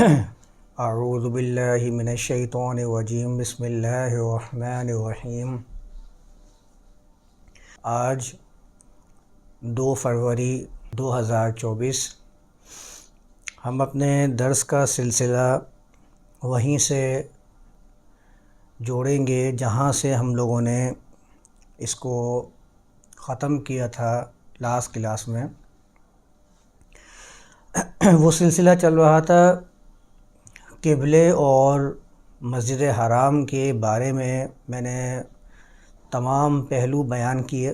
اعوذ باللہ من الشیطان الرجیم، بسم اللہ الرحمن الرحیم۔ آج 2 فروری 2024 ہم اپنے درس کا سلسلہ وہیں سے جوڑیں گے جہاں سے ہم لوگوں نے اس کو ختم کیا تھا لاسٹ کلاس میں۔ وہ سلسلہ چل رہا تھا قبلے اور مسجد حرام کے بارے میں نے تمام پہلو بیان کیے،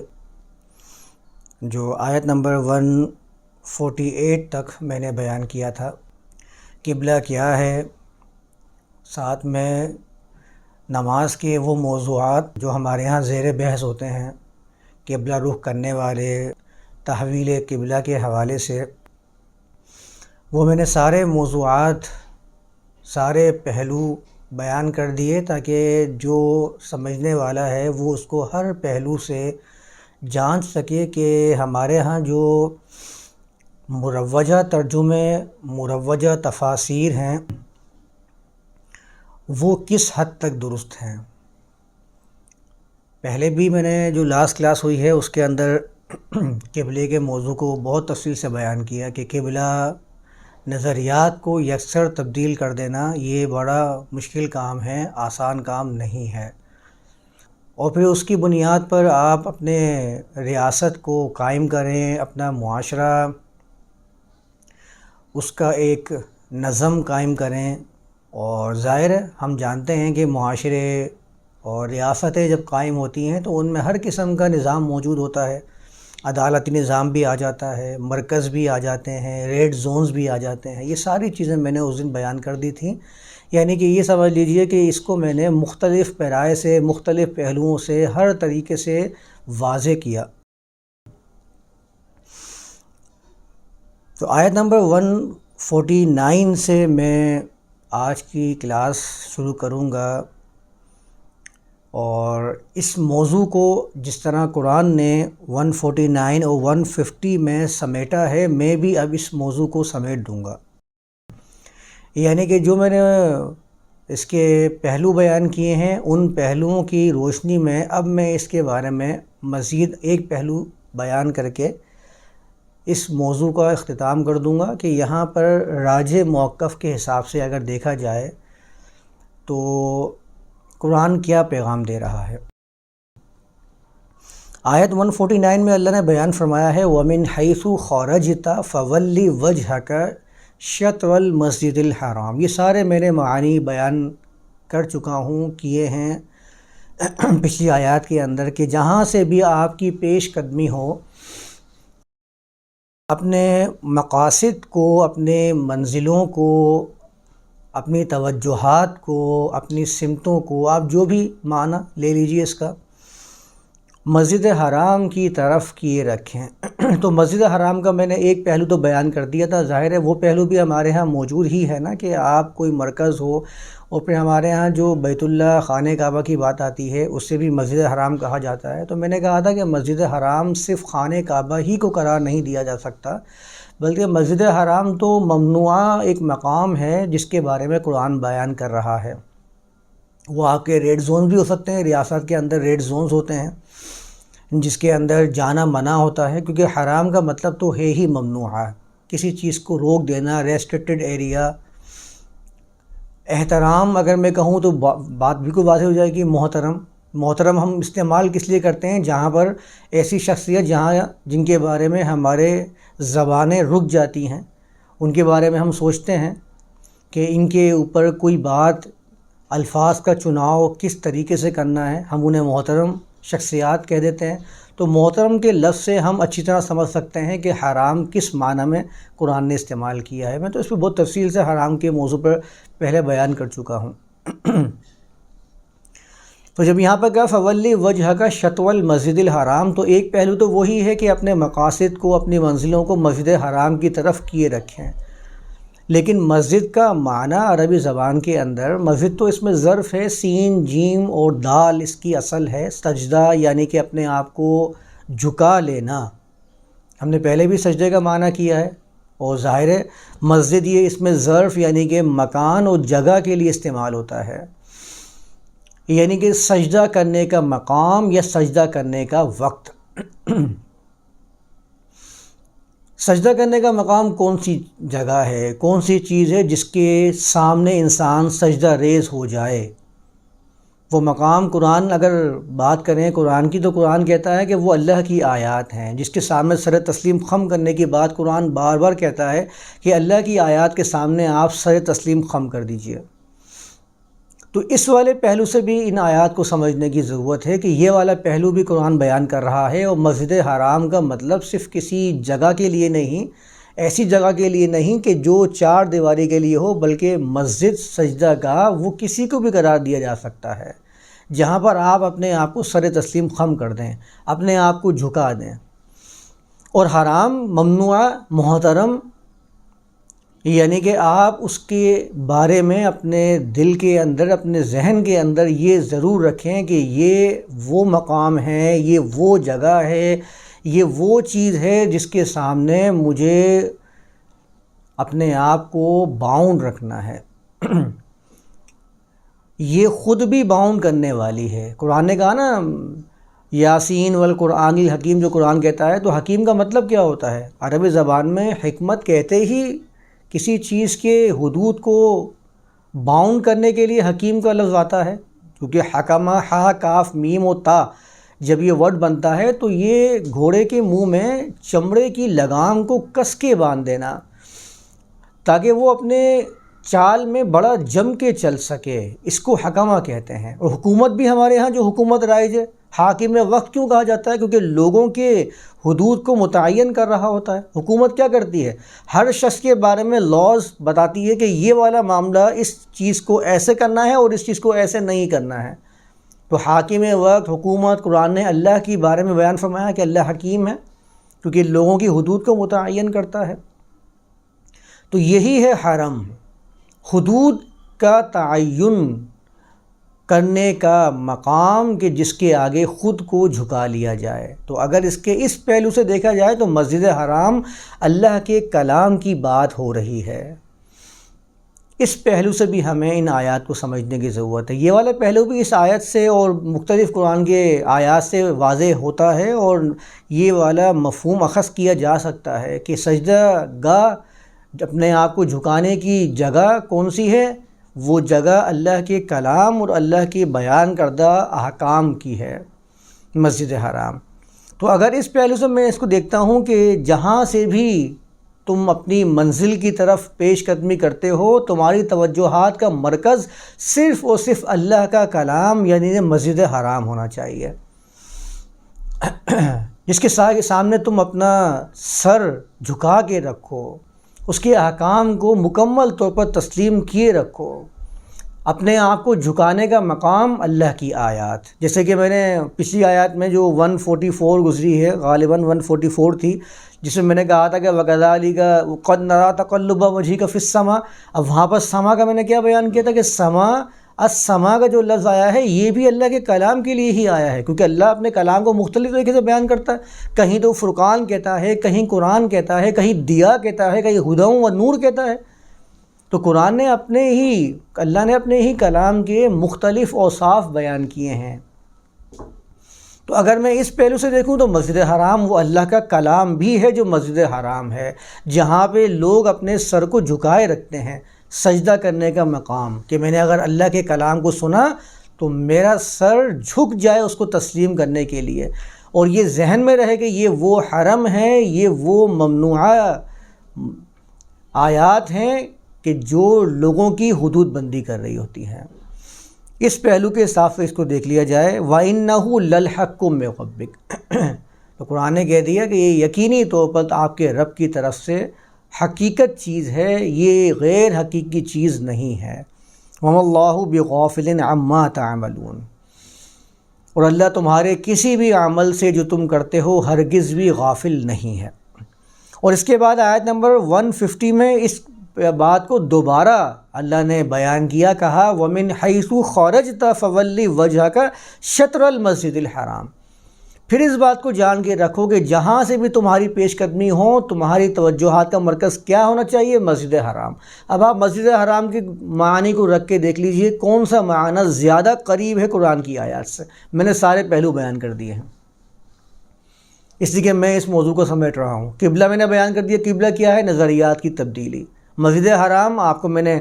جو آیت نمبر 148 تک میں نے بیان کیا تھا۔ قبلہ کیا ہے، ساتھ میں نماز کے وہ موضوعات جو ہمارے ہاں زیر بحث ہوتے ہیں، قبلہ رخ کرنے والے، تحویل قبلہ کے حوالے سے، وہ میں نے سارے موضوعات، سارے پہلو بیان کر دیے تاکہ جو سمجھنے والا ہے وہ اس کو ہر پہلو سے جانچ سکے کہ ہمارے ہاں جو مروجہ ترجمے، مروجہ تفاسیر ہیں وہ کس حد تک درست ہیں۔ پہلے بھی میں نے جو لاسٹ کلاس ہوئی ہے اس کے اندر قبلے کے موضوع کو بہت تفصیل سے بیان کیا کہ قبلہ نظریات کو یکسر تبدیل کر دینا یہ بڑا مشکل کام ہے، آسان کام نہیں ہے، اور پھر اس کی بنیاد پر آپ اپنے ریاست کو قائم کریں، اپنا معاشرہ، اس کا ایک نظم قائم کریں۔ اور ظاہر ہے ہم جانتے ہیں کہ معاشرے اور ریاستیں جب قائم ہوتی ہیں تو ان میں ہر قسم کا نظام موجود ہوتا ہے، عدالتی نظام بھی آ جاتا ہے، مرکز بھی آ جاتے ہیں، ریڈ زونز بھی آ جاتے ہیں۔ یہ ساری چیزیں میں نے اس دن بیان کر دی تھیں، یعنی کہ یہ سمجھ لیجئے کہ اس کو میں نے مختلف پیرائے سے، مختلف پہلوؤں سے، ہر طریقے سے واضح کیا۔ تو آیت نمبر 149 سے میں آج کی کلاس شروع کروں گا، اور اس موضوع کو جس طرح قرآن نے 149 اور 150 میں سمیٹا ہے، میں بھی اب اس موضوع کو سمیٹ دوں گا۔ یعنی کہ جو میں نے اس کے پہلو بیان کیے ہیں، ان پہلوؤں کی روشنی میں اب میں اس کے بارے میں مزید ایک پہلو بیان کر کے اس موضوع کا اختتام کر دوں گا کہ یہاں پر راجح موقف کے حساب سے اگر دیکھا جائے تو قرآن کیا پیغام دے رہا ہے۔ آیت 149 میں اللہ نے بیان فرمایا ہے وَمِنْ حَيْثُ خَرَجْتَ فَوَلِّ وَجْهَكَ شَطْرَ الْمَسْجِدِ الْحَرَامِ۔ یہ سارے میں نے معانی بیان کر چکا ہوں، کیے ہیں پچھلی آیات کے اندر، کہ جہاں سے بھی آپ کی پیش قدمی ہو، اپنے مقاصد کو، اپنے منزلوں کو، اپنی توجہات کو، اپنی سمتوں کو، آپ جو بھی معنی لے لیجئے اس کا، مسجد حرام کی طرف کیے رکھیں۔ تو مسجد حرام کا میں نے ایک پہلو تو بیان کر دیا تھا، ظاہر ہے وہ پہلو بھی ہمارے ہاں موجود ہی ہے نا، کہ آپ کوئی مرکز ہو، اور پھر ہمارے ہاں جو بیت اللہ خانہ کعبہ کی بات آتی ہے اس سے بھی مسجد حرام کہا جاتا ہے۔ تو میں نے کہا تھا کہ مسجد حرام صرف خانہ کعبہ ہی کو قرار نہیں دیا جا سکتا، بلکہ مسجد حرام تو ممنوعہ ایک مقام ہے جس کے بارے میں قرآن بیان کر رہا ہے۔ وہ آپ کے ریڈ زون بھی ہو سکتے ہیں، ریاست کے اندر ریڈ زونز ہوتے ہیں جس کے اندر جانا منع ہوتا ہے، کیونکہ حرام کا مطلب تو ہے ہی ممنوعہ، کسی چیز کو روک دینا، ریسٹرکٹڈ ایریا۔ احترام اگر میں کہوں تو بات بالکل واضح ہو جائے گی۔ محترم ہم استعمال کس لیے کرتے ہیں؟ جہاں پر ایسی شخصیت جن کے بارے میں ہمارے زبانیں رک جاتی ہیں، ان کے بارے میں ہم سوچتے ہیں کہ ان کے اوپر کوئی بات، الفاظ کا چناؤ کس طریقے سے کرنا ہے، ہم انہیں محترم شخصیات کہہ دیتے ہیں۔ تو محترم کے لفظ سے ہم اچھی طرح سمجھ سکتے ہیں کہ حرام کس معنی میں قرآن نے استعمال کیا ہے۔ میں تو اس پہ بہت تفصیل سے حرام کے موضوع پر پہلے بیان کر چکا ہوں۔ تو جب یہاں پر کہا فَوَلِّ وَجْهَكَ شَطْرَ الْمَسْجِدِ الْحَرَامِ، تو ایک پہلو تو وہی ہے کہ اپنے مقاصد کو، اپنی منزلوں کو مسجد حرام کی طرف کیے رکھیں۔ لیکن مسجد کا معنی عربی زبان کے اندر، مسجد تو اس میں ظرف ہے، سین، جیم اور دال اس کی اصل ہے۔ سجدہ یعنی کہ اپنے آپ کو جھکا لینا، ہم نے پہلے بھی سجدے کا معنی کیا ہے، اور ظاہر ہے مسجد یہ اس میں ظرف یعنی کہ مکان اور جگہ کے لیے استعمال ہوتا ہے، یعنی کہ سجدہ کرنے کا مقام یا سجدہ کرنے کا وقت۔ سجدہ کرنے کا مقام کون سی جگہ ہے، کون سی چیز ہے جس کے سامنے انسان سجدہ ریز ہو جائے؟ وہ مقام قرآن اگر بات کریں قرآن کی، تو قرآن کہتا ہے کہ وہ اللہ کی آیات ہیں، جس کے سامنے سر تسلیم خم کرنے کی بات قرآن بار بار کہتا ہے کہ اللہ کی آیات کے سامنے آپ سر تسلیم خم کر دیجئے۔ تو اس والے پہلو سے بھی ان آیات کو سمجھنے کی ضرورت ہے کہ یہ والا پہلو بھی قرآن بیان کر رہا ہے، اور مسجد حرام کا مطلب صرف کسی جگہ کے لیے نہیں، ایسی جگہ کے لیے نہیں کہ جو چار دیواری کے لیے ہو، بلکہ مسجد سجدہ گاہ وہ کسی کو بھی قرار دیا جا سکتا ہے، جہاں پر آپ اپنے آپ کو سر تسلیم خم کر دیں، اپنے آپ کو جھکا دیں۔ اور حرام، ممنوع، محترم، یعنی کہ آپ اس کے بارے میں اپنے دل کے اندر، اپنے ذہن کے اندر یہ ضرور رکھیں کہ یہ وہ مقام ہے، یہ وہ جگہ ہے، یہ وہ چیز ہے جس کے سامنے مجھے اپنے آپ کو باؤنڈ رکھنا ہے۔ یہ خود بھی باؤنڈ کرنے والی ہے۔ قرآن نے کہا نا یاسین والقرآن الحکیم، جو قرآن کہتا ہے، تو حکیم کا مطلب کیا ہوتا ہے؟ عربی زبان میں حکمت کہتے ہی کسی چیز کے حدود کو باؤنڈ کرنے کے لیے حکیم کا لفظ آتا ہے، کیونکہ حکمہ، ہا کاف میم و تا، جب یہ ورڈ بنتا ہے تو یہ گھوڑے کے منہ میں چمڑے کی لگام کو کس کے باندھ دینا تاکہ وہ اپنے چال میں بڑا جم کے چل سکے، اس کو حکمہ کہتے ہیں۔ اور حکومت بھی ہمارے ہاں جو حکومت رائج ہے، حاکم وقت کیوں کہا جاتا ہے؟ کیونکہ لوگوں کے حدود کو متعین کر رہا ہوتا ہے۔ حکومت کیا کرتی ہے؟ ہر شخص کے بارے میں لاز بتاتی ہے کہ یہ والا معاملہ اس چیز کو ایسے کرنا ہے اور اس چیز کو ایسے نہیں کرنا ہے۔ تو حاکم وقت، حکومت، قرآن نے اللہ کے بارے میں بیان فرمایا کہ اللہ حکیم ہے، کیونکہ لوگوں کی حدود کو متعین کرتا ہے۔ تو یہی ہے حرم، حدود کا تعین کرنے کا مقام کہ جس کے آگے خود کو جھکا لیا جائے۔ تو اگر اس پہلو سے دیکھا جائے تو مسجد حرام اللہ کے کلام کی بات ہو رہی ہے۔ اس پہلو سے بھی ہمیں ان آیات کو سمجھنے کی ضرورت ہے۔ یہ والا پہلو بھی اس آیت سے اور مختلف قرآن کے آیات سے واضح ہوتا ہے، اور یہ والا مفہوم اخذ کیا جا سکتا ہے کہ سجدہ گاہ، اپنے آپ کو جھکانے کی جگہ کون سی ہے؟ وہ جگہ اللہ کے کلام اور اللہ کے بیان کردہ احکام کی ہے، مسجد حرام۔ تو اگر اس پہلو سے میں اس کو دیکھتا ہوں کہ جہاں سے بھی تم اپنی منزل کی طرف پیش قدمی کرتے ہو، تمہاری توجہات کا مرکز صرف اور صرف اللہ کا کلام یعنی مسجد حرام ہونا چاہیے، جس کے سامنے تم اپنا سر جھکا کے رکھو، اس کے احکام کو مکمل طور پر تسلیم کیے رکھو۔ اپنے آپ کو جھکانے کا مقام اللہ کی آیات، جیسے کہ میں نے پچھلی آیات میں جو 144 گزری ہے، غالباً 144 تھی، جس میں نے کہا تھا کہ وَكَذَلِكَ قَدْ نَرَىٰ تَقَلُّبَ وَجْهِكَ فِي السَّمَاءِ، اب وہاں پر سما کا میں نے کیا بیان کیا تھا کہ السما کا جو لفظ آیا ہے یہ بھی اللہ کے کلام کے لیے ہی آیا ہے، کیونکہ اللہ اپنے کلام کو مختلف طریقے سے بیان کرتا ہے۔ کہیں تو فرقان کہتا ہے، کہیں قرآن کہتا ہے، کہیں دیا کہتا ہے، کہیں ہدی و نور کہتا ہے۔ تو قرآن نے اللہ نے اپنے ہی کلام کے مختلف اوصاف بیان کیے ہیں۔ تو اگر میں اس پہلو سے دیکھوں تو مسجد حرام وہ اللہ کا کلام بھی ہے جو مسجد حرام ہے، جہاں پہ لوگ اپنے سر کو جھکائے رکھتے ہیں، سجدہ کرنے کا مقام کہ میں نے اگر اللہ کے کلام کو سنا تو میرا سر جھک جائے اس کو تسلیم کرنے کے لیے، اور یہ ذہن میں رہے کہ یہ وہ حرم ہے، یہ وہ ممنوعہ آیات ہیں کہ جو لوگوں کی حدود بندی کر رہی ہوتی ہیں۔ اس پہلو کے حساب سے اس کو دیکھ لیا جائے، وَإِنَّهُ لَلْحَقُّ مِن رَبِّكَ، تو قرآن نے کہہ دیا کہ یہ یقینی طور پر آپ کے رب کی طرف سے حقیقت چیز ہے، یہ غیر حقیقی چیز نہیں ہے۔ وَمَا اللَّهُ بِغَافِلٍ عَمَّا تَعْمَلُونَ، اور اللہ تمہارے کسی بھی عمل سے جو تم کرتے ہو ہرگز بھی غافل نہیں ہے۔ اور اس کے بعد آیت نمبر 150 میں اس بات کو دوبارہ اللہ نے بیان کیا، کہا وَمِنْ حَيْثُ خَرَجْتَ فَوَلِّ وَجْهَكَ شَطْرَ الْمَسْجِدِ الْحَرَامِ، پھر اس بات کو جان کے رکھو کہ جہاں سے بھی تمہاری پیش قدمی ہو تمہاری توجہات کا مرکز کیا ہونا چاہیے؟ مسجد حرام۔ اب آپ مسجد حرام کے معنی کو رکھ کے دیکھ لیجئے کون سا معنی زیادہ قریب ہے قرآن کی آیات سے۔ میں نے سارے پہلو بیان کر دیے ہیں، اس لیے کہ میں اس موضوع کو سمیٹ رہا ہوں۔ قبلہ میں نے بیان کر دیا، قبلہ کیا ہے؟ نظریات کی تبدیلی۔ مسجد حرام آپ کو میں نے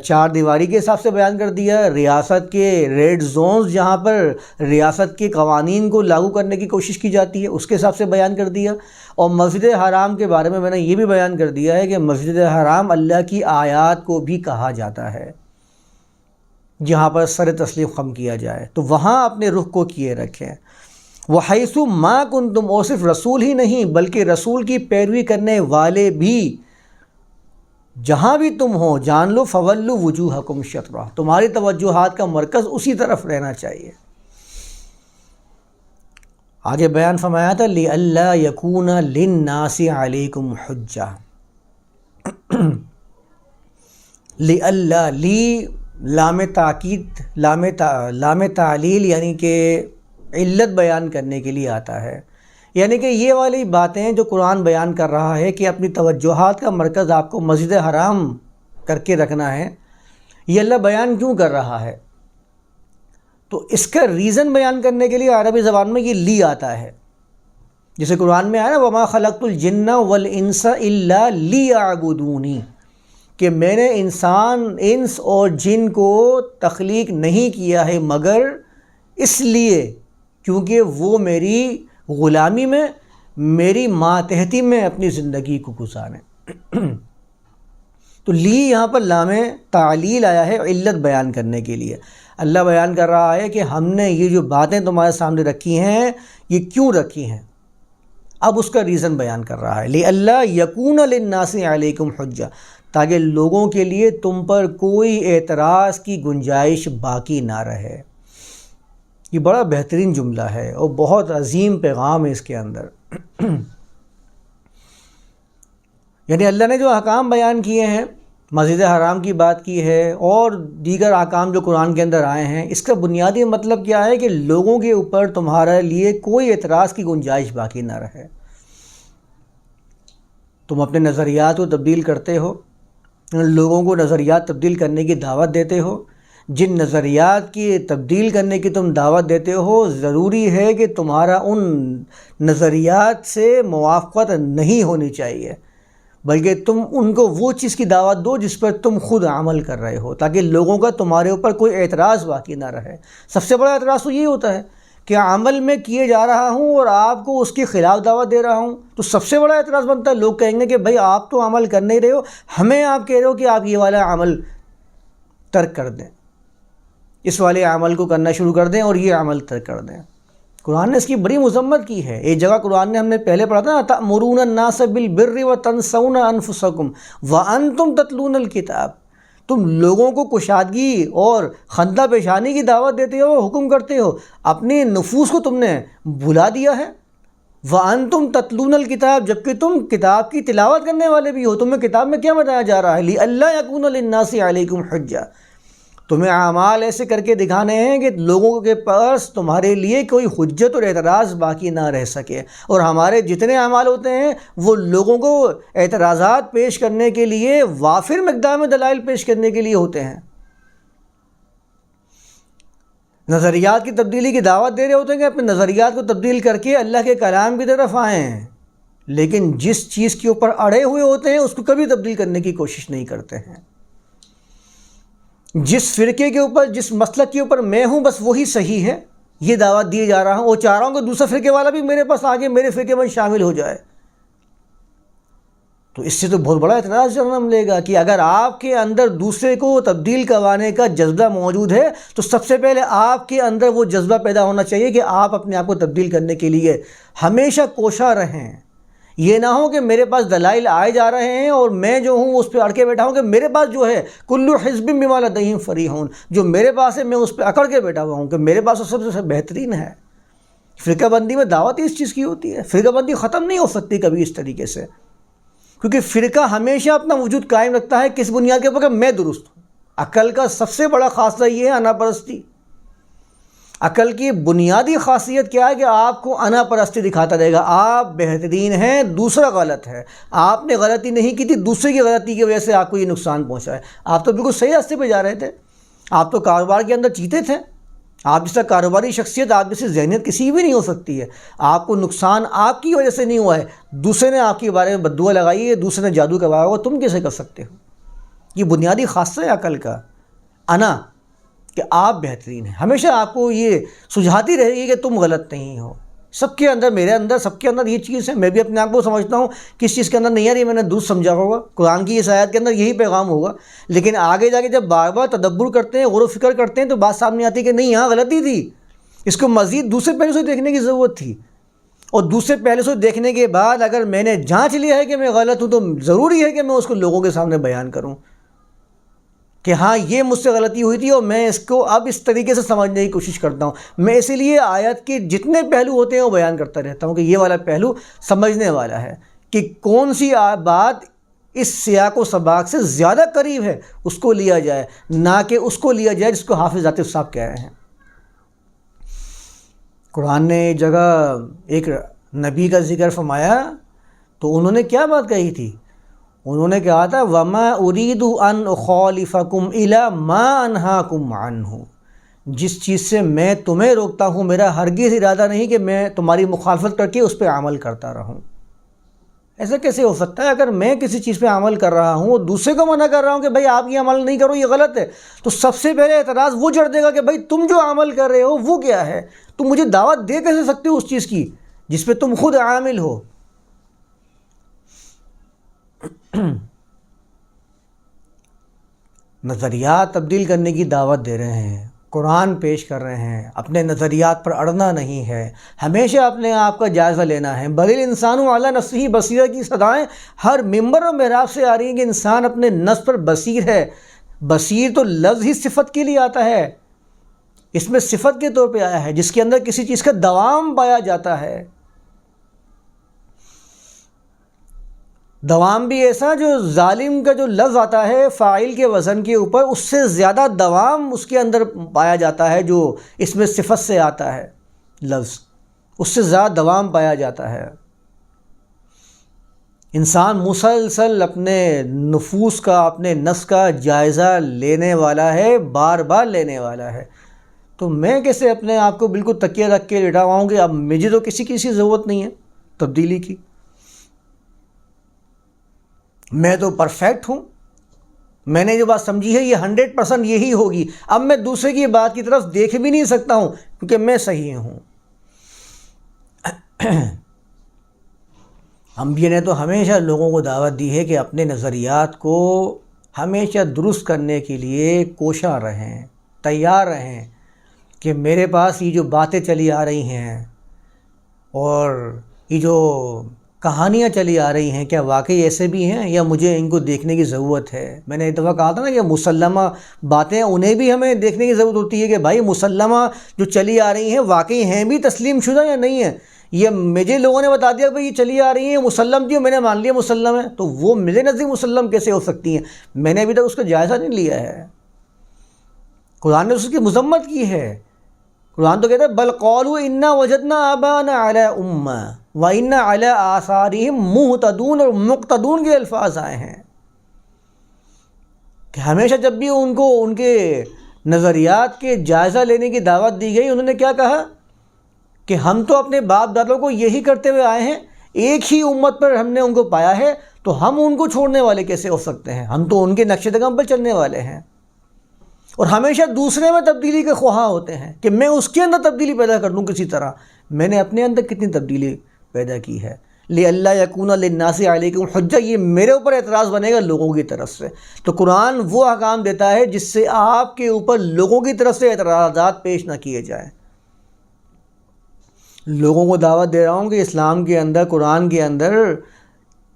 4 دیواری کے حساب سے بیان کر دیا، ریاست کے ریڈ زونز جہاں پر ریاست کے قوانین کو لاگو کرنے کی کوشش کی جاتی ہے اس کے حساب سے بیان کر دیا، اور مسجد حرام کے بارے میں نے یہ بھی بیان کر دیا ہے کہ مسجد حرام اللہ کی آیات کو بھی کہا جاتا ہے جہاں پر سر تسلیم خم کیا جائے، تو وہاں اپنے رخ کو کیے رکھیں۔ وَحَيْثُ مَا كُنْتُمْ، اور صرف رسول ہی نہیں بلکہ رسول کی پیروی کرنے والے بھی جہاں بھی تم ہو جان لو فَوَلُّوا وُجُوهَكُمْ شَطْرَهُ، تمہاری توجہات کا مرکز اسی طرف رہنا چاہیے۔ آگے بیان فرمایا تھا لِأَلَّا يَكُونَ لِلنَّاسِ عَلَيْكُمْ حُجَّةٌ۔ لِأَلَّا، لی لام تاکید، لام تعلیل یعنی کہ علت بیان کرنے کے لیے آتا ہے، یعنی کہ یہ والی باتیں جو قرآن بیان کر رہا ہے کہ اپنی توجہات کا مرکز آپ کو مسجد حرام کر کے رکھنا ہے، یہ اللہ بیان کیوں کر رہا ہے؟ تو اس کا ریزن بیان کرنے کے لیے عربی زبان میں یہ لی آتا ہے، جیسے قرآن میں آیا نا وَمَا خَلَقْتُ الْجِنَّ وَالْإِنسَ إِلَّا لِيَعْبُدُونِ، کہ میں نے انس اور جن کو تخلیق نہیں کیا ہے مگر اس لیے کیونکہ وہ میری غلامی میں، میری ماتحتی میں اپنی زندگی کو گزاریں۔ تو لی یہاں پر لام تعلیل آیا ہے علت بیان کرنے کے لیے۔ اللہ بیان کر رہا ہے کہ ہم نے یہ جو باتیں تمہارے سامنے رکھی ہیں یہ کیوں رکھی ہیں، اب اس کا ریزن بیان کر رہا ہے لِأَلَّا يَكُونَ لِلنَّاسِ عَلَيْكُمْ حُجَّةٌ، تاکہ لوگوں کے لیے تم پر کوئی اعتراض کی گنجائش باقی نہ رہے۔ یہ بڑا بہترین جملہ ہے اور بہت عظیم پیغام ہے اس کے اندر۔ یعنی اللہ نے جو احکام بیان کیے ہیں، مسجد حرام کی بات کی ہے اور دیگر احکام جو قرآن کے اندر آئے ہیں، اس کا بنیادی مطلب کیا ہے کہ لوگوں کے اوپر تمہارے لیے کوئی اعتراض کی گنجائش باقی نہ رہے۔ تم اپنے نظریات کو تبدیل کرتے ہو، لوگوں کو نظریات تبدیل کرنے کی دعوت دیتے ہو، جن نظریات کی تبدیل کرنے کی تم دعوت دیتے ہو ضروری ہے کہ تمہارا ان نظریات سے موافقت نہیں ہونی چاہیے، بلکہ تم ان کو وہ چیز کی دعوت دو جس پر تم خود عمل کر رہے ہو، تاکہ لوگوں کا تمہارے اوپر کوئی اعتراض باقی نہ رہے۔ سب سے بڑا اعتراض تو یہ ہوتا ہے کہ عمل میں کیے جا رہا ہوں اور آپ کو اس کے خلاف دعوت دے رہا ہوں، تو سب سے بڑا اعتراض بنتا ہے، لوگ کہیں گے کہ بھائی آپ تو عمل کر نہیں رہے ہو، ہمیں آپ کہہ رہے ہو کہ آپ یہ والا عمل ترک کر دیں، اس والے عمل کو کرنا شروع کر دیں اور یہ عمل ترک کر دیں۔ قرآن نے اس کی بڑی مذمت کی ہے۔ ایک جگہ قرآن نے ہم نے پہلے پڑھا تھا نا تأمرون الناس بالبر وتنسون انفسکم وانتم تتلون الکتاب، تم لوگوں کو کشادگی اور خندہ پیشانی کی دعوت دیتے ہو، حکم کرتے ہو، اپنے نفوس کو تم نے بھلا دیا ہے۔ وانتم تتلون الکتاب، جبکہ تم کتاب کی تلاوت کرنے والے بھی ہو، تمہیں کتاب میں کیا بتایا جا رہا ہے لِأَلَّا يَكُونَ لِلنَّاسِ عَلَيْكُمْ حُجَّةٌ، تمہیں اعمال ایسے کر کے دکھانے ہیں کہ لوگوں کے پاس تمہارے لیے کوئی حجت اور اعتراض باقی نہ رہ سکے، اور ہمارے جتنے اعمال ہوتے ہیں وہ لوگوں کو اعتراضات پیش کرنے کے لیے، وافر مقدار میں دلائل پیش کرنے کے لیے ہوتے ہیں۔ نظریات کی تبدیلی کی دعوت دے رہے ہوتے ہیں کہ اپنے نظریات کو تبدیل کر کے اللہ کے کلام کی طرف آئیں، لیکن جس چیز کے اوپر اڑے ہوئے ہوتے ہیں اس کو کبھی تبدیل کرنے کی کوشش نہیں کرتے ہیں۔ جس فرقے کے اوپر، جس مسلک کے اوپر میں ہوں بس وہی صحیح ہے، یہ دعوت دیے جا رہا ہوں، اور چاہ رہا ہوں کہ دوسرے فرقے والا بھی میرے پاس آگے میرے فرقے میں شامل ہو جائے۔ تو اس سے تو بہت بڑا اعتراض جنم لے گا کہ اگر آپ کے اندر دوسرے کو تبدیل کروانے کا جذبہ موجود ہے تو سب سے پہلے آپ کے اندر وہ جذبہ پیدا ہونا چاہیے کہ آپ اپنے آپ کو تبدیل کرنے کے لیے ہمیشہ کوشاں رہیں۔ یہ نہ ہو کہ میرے پاس دلائل آئے جا رہے ہیں اور میں جو ہوں اس پہ اڑ کے بیٹھا ہوں کہ میرے پاس جو ہے کل حزب بما لدیہم فریحون، جو میرے پاس ہے میں اس پہ اکڑ کے بیٹھا ہوا ہوں کہ میرے پاس سب سے بہترین ہے۔ فرقہ بندی میں دعوت اس چیز کی ہوتی ہے، فرقہ بندی ختم نہیں ہو سکتی کبھی اس طریقے سے، کیونکہ فرقہ ہمیشہ اپنا وجود قائم رکھتا ہے کس بنیاد کے اوپر کہ میں درست ہوں۔ عقل کا سب سے بڑا خاصہ یہ ہے انا پرستی۔ عقل کی بنیادی خاصیت کیا ہے کہ آپ کو انا پرستی دکھاتا رہے گا، آپ بہترین ہیں، دوسرا غلط ہے، آپ نے غلطی نہیں کی تھی، دوسرے کی غلطی کی وجہ سے آپ کو یہ نقصان پہنچا ہے، آپ تو بالکل صحیح راستے پہ جا رہے تھے، آپ تو کاروبار کے اندر چیتے تھے، آپ جیسا کاروباری شخصیت، آپ جیسی ذہنیت کسی بھی نہیں ہو سکتی ہے، آپ کو نقصان آپ کی وجہ سے نہیں ہوا ہے، دوسرے نے آپ کے بارے میں بددعا لگائی ہے، دوسرے نے جادو کروایا ہوگا، تم کیسے کر سکتے ہو؟ یہ بنیادی خاصہ ہے عقل کا، انا، کہ آپ بہترین ہیں، ہمیشہ آپ کو یہ سجھاتی رہے گی کہ تم غلط نہیں ہو۔ سب کے اندر، میرے اندر، سب کے اندر یہ چیز ہے، میں بھی اپنے آپ کو سمجھتا ہوں کس چیز کے اندر نہیں آ رہی، میں نے درست سمجھا ہوگا، قرآن کی اس آیت کے اندر یہی پیغام ہوگا، لیکن آگے جا کے جب بار بار تدبر کرتے ہیں، غور و فکر کرتے ہیں، تو بات سامنے آتی ہے کہ نہیں، یہاں غلطی تھی، اس کو مزید دوسرے پہلو سے دیکھنے کی ضرورت تھی، اور دوسرے پہلو سے دیکھنے کے بعد اگر میں نے جانچ لیا ہے کہ میں غلط ہوں، تو ضروری ہے کہ میں اس کو لوگوں کے سامنے بیان کروں کہ ہاں یہ مجھ سے غلطی ہوئی تھی، اور میں اس کو اب اس طریقے سے سمجھنے کی کوشش کرتا ہوں۔ میں اسی لیے آیت کے جتنے پہلو ہوتے ہیں وہ بیان کرتا رہتا ہوں کہ یہ والا پہلو سمجھنے والا ہے، کہ کون سی بات اس سیاق و سباق سے زیادہ قریب ہے اس کو لیا جائے، نہ کہ اس کو لیا جائے جس کو حافظ عاطف صاحب کہہ رہے ہیں۔ قرآن نے ایک جگہ ایک نبی کا ذکر فرمایا تو انہوں نے کیا بات کہی تھی؟ انہوں نے کہا تھا وَمَا أُرِيدُ أَنْ أُخَالِفَكُمْ إِلَىٰ مَا أَنْهَاكُمْ عَنْهُ، جس چیز سے میں تمہیں روکتا ہوں میرا ہرگز ارادہ نہیں کہ میں تمہاری مخالفت کر کے اس پہ عمل کرتا رہوں۔ ایسا کیسے ہو سکتا ہے؟ اگر میں کسی چیز پہ عمل کر رہا ہوں اور دوسرے کو منع کر رہا ہوں کہ بھائی آپ یہ عمل نہیں کرو، یہ غلط ہے، تو سب سے پہلے اعتراض وہ جڑ دے گا کہ بھائی تم جو عمل کر رہے ہو وہ کیا ہے؟ تم مجھے دعوت دے کیسے سکتے ہو اس چیز کی جس پہ تم خود عامل ہو؟ نظریات تبدیل کرنے کی دعوت دے رہے ہیں، قرآن پیش کر رہے ہیں، اپنے نظریات پر اڑنا نہیں ہے، ہمیشہ اپنے آپ کا جائزہ لینا ہے۔ بل الانسان علی نفسہ بصیرہ کی صدائیں ہر ممبر و محراب سے آ رہی ہیں کہ انسان اپنے نفس پر بصیر ہے۔ بصیر تو لفظ ہی صفت کے لیے آتا ہے، اس میں صفت کے طور پہ آیا ہے جس کے اندر کسی چیز کا دوام پایا جاتا ہے۔ دوام بھی ایسا جو ظالم کا جو لفظ آتا ہے فاعل کے وزن کے اوپر، اس سے زیادہ دوام اس کے اندر پایا جاتا ہے جو اس میں صفت سے آتا ہے لفظ، اس سے زیادہ دوام پایا جاتا ہے۔ انسان مسلسل اپنے نفوس کا، اپنے نفس کا جائزہ لینے والا ہے، بار بار لینے والا ہے۔ تو میں کیسے اپنے آپ کو بالکل تکیہ رکھ کے لیٹا ہوا ہوں کہ اب مجھے تو کسی ضرورت نہیں ہے تبدیلی کی، میں تو پرفیکٹ ہوں، میں نے جو بات سمجھی ہے یہ 100% یہی ہوگی، اب میں دوسرے کی بات کی طرف دیکھ بھی نہیں سکتا ہوں کیونکہ میں صحیح ہوں۔ انبیاء نے تو ہمیشہ لوگوں کو دعوت دی ہے کہ اپنے نظریات کو ہمیشہ درست کرنے کے لیے کوشاں رہیں، تیار رہیں کہ میرے پاس یہ جو باتیں چلی آ رہی ہیں اور یہ جو کہانیاں چلی آ رہی ہیں کیا واقعی ایسے بھی ہیں یا مجھے ان کو دیکھنے کی ضرورت ہے؟ میں نے ایک دفعہ کہا تھا نا کہ مسلمہ باتیں انہیں بھی ہمیں دیکھنے کی ضرورت ہوتی ہے کہ بھائی مسلمہ جو چلی آ رہی ہیں واقعی ہیں بھی تسلیم شدہ یا نہیں ہیں؟ یہ مجھے لوگوں نے بتا دیا کہ بھائی یہ چلی آ رہی ہیں مسلم تھی، میں نے مان لیا مسلم ہے، تو وہ میرے نزدیک مسلم کیسے ہو سکتی ہیں؟ میں نے ابھی تک اس کا جائزہ نہیں لیا ہے۔ قرآن نے اس کی مذمت کی ہے، قرآن تو کہتا ہے بل قالوا انا وجدنا آباءنا علی امہ وَإِنَّ عَلَىٰ آثَارِهِمْ مُهْتَدُونَ، اور مقتدون کے الفاظ آئے ہیں کہ ہمیشہ جب بھی ان کو ان کے نظریات کے جائزہ لینے کی دعوت دی گئی، انہوں نے کیا کہا کہ ہم تو اپنے باپ دادوں کو یہی کرتے ہوئے آئے ہیں، ایک ہی امت پر ہم نے ان کو پایا ہے، تو ہم ان کو چھوڑنے والے کیسے ہو سکتے ہیں؟ ہم تو ان کے نقش قدم پر چلنے والے ہیں، اور ہمیشہ دوسرے میں تبدیلی کے خواہاں ہوتے ہیں کہ میں اس کے اندر تبدیلی پیدا کر دوں کسی طرح۔ میں نے اپنے اندر کتنی تبدیلی پیدا کی ہے؟ لِأَلَّا يَكُونَ لِلنَّاسِ عَلَيْكُمْ حُجَّةٌ، یہ میرے اوپر اعتراض بنے گا لوگوں کی طرف سے۔ تو قرآن وہ احکام دیتا ہے جس سے آپ کے اوپر لوگوں کی طرف سے اعتراضات پیش نہ کیے جائیں۔ لوگوں کو دعوت دے رہا ہوں کہ اسلام کے اندر، قرآن کے اندر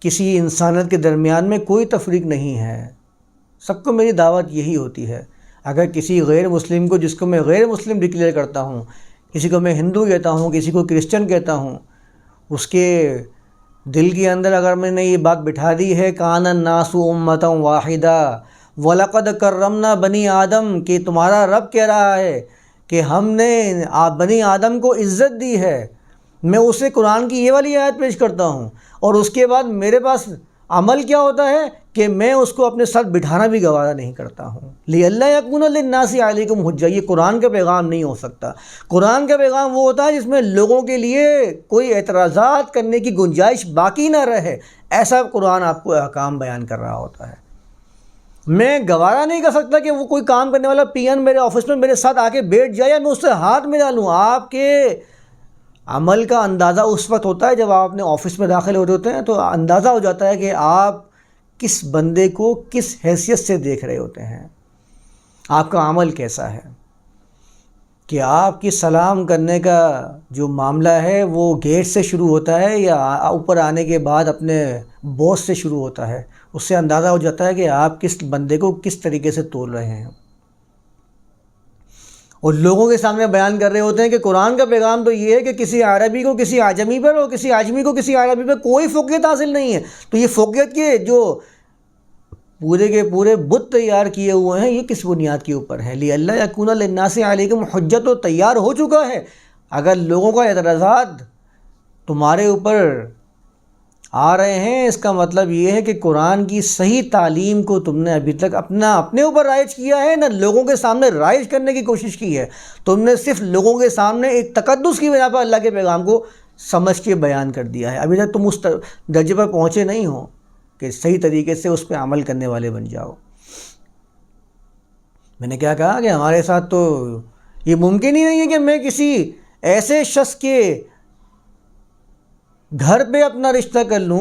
کسی انسانیت کے درمیان میں کوئی تفریق نہیں ہے، سب کو میری دعوت یہی ہوتی ہے۔ اگر کسی غیر مسلم کو، جس کو میں غیر مسلم ڈکلیئر کرتا ہوں، کسی کو میں ہندو کہتا ہوں، کسی کو کرسچن کہتا ہوں، اس کے دل کے اندر اگر میں نے یہ بات بٹھا دی ہے کان الناس امۃ واحدہ وَلَقَدْ كَرَّمْنَا بنی آدم، کہ تمہارا رب کہہ رہا ہے کہ ہم نے بنی آدم کو عزت دی ہے، میں اسے قرآن کی یہ والی آیت پیش کرتا ہوں، اور اس کے بعد میرے پاس عمل کیا ہوتا ہے کہ میں اس کو اپنے ساتھ بٹھانا بھی گوارا نہیں کرتا ہوں۔ لِأَلَّا يَكُونَ لِلنَّاسِ عَلَيْكُمْ حُجَّةٌ، یہ قرآن کا پیغام نہیں ہو سکتا۔ قرآن کا پیغام وہ ہوتا ہے جس میں لوگوں کے لیے کوئی اعتراضات کرنے کی گنجائش باقی نہ رہے، ایسا قرآن آپ کو احکام بیان کر رہا ہوتا ہے۔ میں گوارا نہیں کر سکتا کہ وہ کوئی کام کرنے والا پی این میرے آفس میں میرے ساتھ آ کے بیٹھ جائے یا میں اس سے ہاتھ ملا لوں۔ آپ کے عمل کا اندازہ اس وقت ہوتا ہے جب آپ اپنے آفس میں داخل ہوتے ہیں، تو اندازہ ہو جاتا ہے کہ آپ کس بندے کو کس حیثیت سے دیکھ رہے ہوتے ہیں، آپ کا عمل کیسا ہے، کہ آپ کی سلام کرنے کا جو معاملہ ہے وہ گیٹ سے شروع ہوتا ہے یا اوپر آنے کے بعد اپنے باس سے شروع ہوتا ہے۔ اس سے اندازہ ہو جاتا ہے کہ آپ کس بندے کو کس طریقے سے تول رہے ہیں، اور لوگوں کے سامنے بیان کر رہے ہوتے ہیں کہ قرآن کا پیغام تو یہ ہے کہ کسی عربی کو کسی اعجمی پر اور کسی اعجمی کو کسی عربی پر کوئی فوقیت حاصل نہیں ہے۔ تو یہ فوقیت کے جو پورے کے پورے بت تیار کیے ہوئے ہیں، یہ کس بنیاد کے اوپر ہے؟ لِأَلَّا يَكُونَ لِلنَّاسِ عَلَيْكُمْ حُجَّةٌ، تو تیار ہو چکا ہے۔ اگر لوگوں کا اعتراضات تمہارے اوپر آ رہے ہیں، اس کا مطلب یہ ہے کہ قرآن کی صحیح تعلیم کو تم نے ابھی تک اپنے اوپر رائج کیا ہے، نہ لوگوں کے سامنے رائج کرنے کی کوشش کی ہے۔ تم نے صرف لوگوں کے سامنے ایک تقدس کی بنا پر اللہ کے پیغام کو سمجھ کے بیان کر دیا ہے۔ ابھی تک تم اس درجے پر پہنچے نہیں ہو کہ صحیح طریقے سے اس پہ عمل کرنے والے بن جاؤ۔ میں نے کیا کہا کہ ہمارے ساتھ تو یہ ممکن ہی نہیں ہے کہ میں کسی ایسے شخص کے گھر پہ اپنا رشتہ کر لوں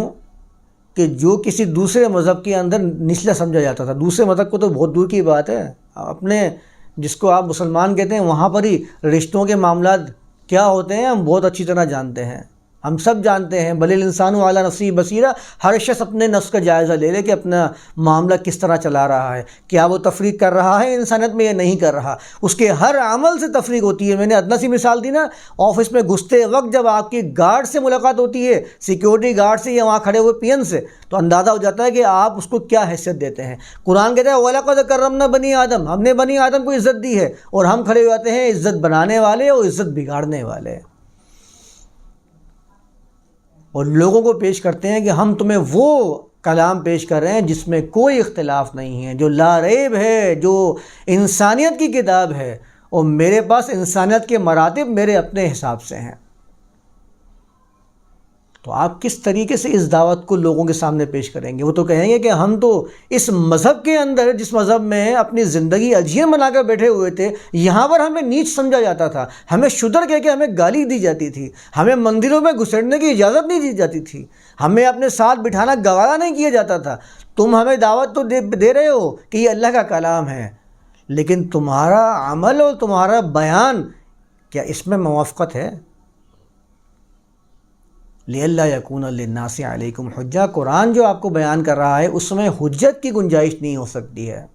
کہ جو کسی دوسرے مذہب کے اندر نچلا سمجھا جاتا تھا۔ دوسرے مذہب کو تو بہت دور کی بات ہے، اپنے جس کو آپ مسلمان کہتے ہیں وہاں پر ہی رشتوں کے معاملات کیا ہوتے ہیں ہم بہت اچھی طرح جانتے ہیں، ہم سب جانتے ہیں۔ بل الانسان علی نفسہ بصیرہ، ہر شخص اپنے نفس کا جائزہ لے لے کہ اپنا معاملہ کس طرح چلا رہا ہے، کیا وہ تفریق کر رہا ہے انسانیت میں یا نہیں کر رہا۔ اس کے ہر عمل سے تفریق ہوتی ہے۔ میں نے ادنیٰ سی مثال دی نا، آفس میں گھستے وقت جب آپ کی گارڈ سے ملاقات ہوتی ہے، سیکیورٹی گارڈ سے یا وہاں کھڑے ہوئے پی این سے، تو اندازہ ہو جاتا ہے کہ آپ اس کو کیا حیثیت دیتے ہیں۔ قرآن کہتا ہے وَلَقَدْ كَرَّمْنَا بَنِي آدم، ہم نے بنی آدم کو عزت دی ہے، اور ہم کھڑے ہو جاتے ہیں عزت بنانے والے اور عزت بگاڑنے والے، اور لوگوں کو پیش کرتے ہیں کہ ہم تمہیں وہ کلام پیش کر رہے ہیں جس میں کوئی اختلاف نہیں ہے، جو لا ریب ہے، جو انسانیت کی کتاب ہے، اور میرے پاس انسانیت کے مراتب میرے اپنے حساب سے ہیں۔ تو آپ کس طریقے سے اس دعوت کو لوگوں کے سامنے پیش کریں گے؟ وہ تو کہیں گے کہ ہم تو اس مذہب کے اندر، جس مذہب میں اپنی زندگی اجین بنا کر بیٹھے ہوئے تھے، یہاں پر ہمیں نیچ سمجھا جاتا تھا، ہمیں شودر کہہ کے ہمیں گالی دی جاتی تھی، ہمیں مندروں میں گھسڑنے کی اجازت نہیں دی جاتی تھی، ہمیں اپنے ساتھ بٹھانا گوارا نہیں کیا جاتا تھا۔ تم ہمیں دعوت تو دے رہے ہو کہ یہ اللہ کا کلام ہے، لیکن تمہارا عمل اور تمہارا بیان کیا اس میں موافقت ہے؟ لِأَلَّا يَكُونَ لِلنَّاسِ عَلَيْكُمْ حُجَّةٌ، قرآن جو آپ کو بیان کر رہا ہے اس میں حجت کی گنجائش نہیں ہو سکتی ہے۔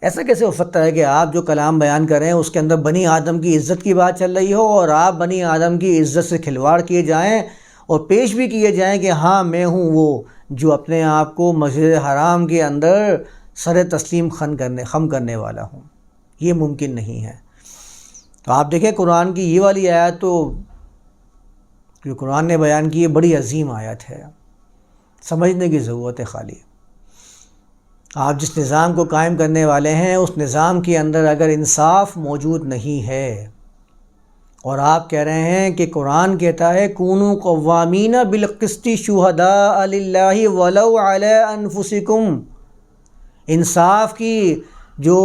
ایسا کیسے ہو سکتا ہے کہ آپ جو کلام بیان کر رہے ہیں اس کے اندر بنی آدم کی عزت کی بات چل رہی ہو، اور آپ بنی آدم کی عزت سے کھلواڑ کیے جائیں اور پیش بھی کیے جائیں کہ ہاں میں ہوں وہ جو اپنے آپ کو مسجد حرام کے اندر سر تسلیم خم کرنے والا ہوں؟ یہ ممکن نہیں ہے۔ تو آپ دیکھیں قرآن کی یہ والی آیت تو جو قرآن نے بیان کی ہے بڑی عظیم آیت ہے، سمجھنے کی ضرورت ہے خالی۔ آپ جس نظام کو قائم کرنے والے ہیں اس نظام کے اندر اگر انصاف موجود نہیں ہے، اور آپ کہہ رہے ہیں کہ قرآن کہتا ہے کونوا قوامین بالقسط شہداء للہ ولو علی انفسکم، انصاف کی جو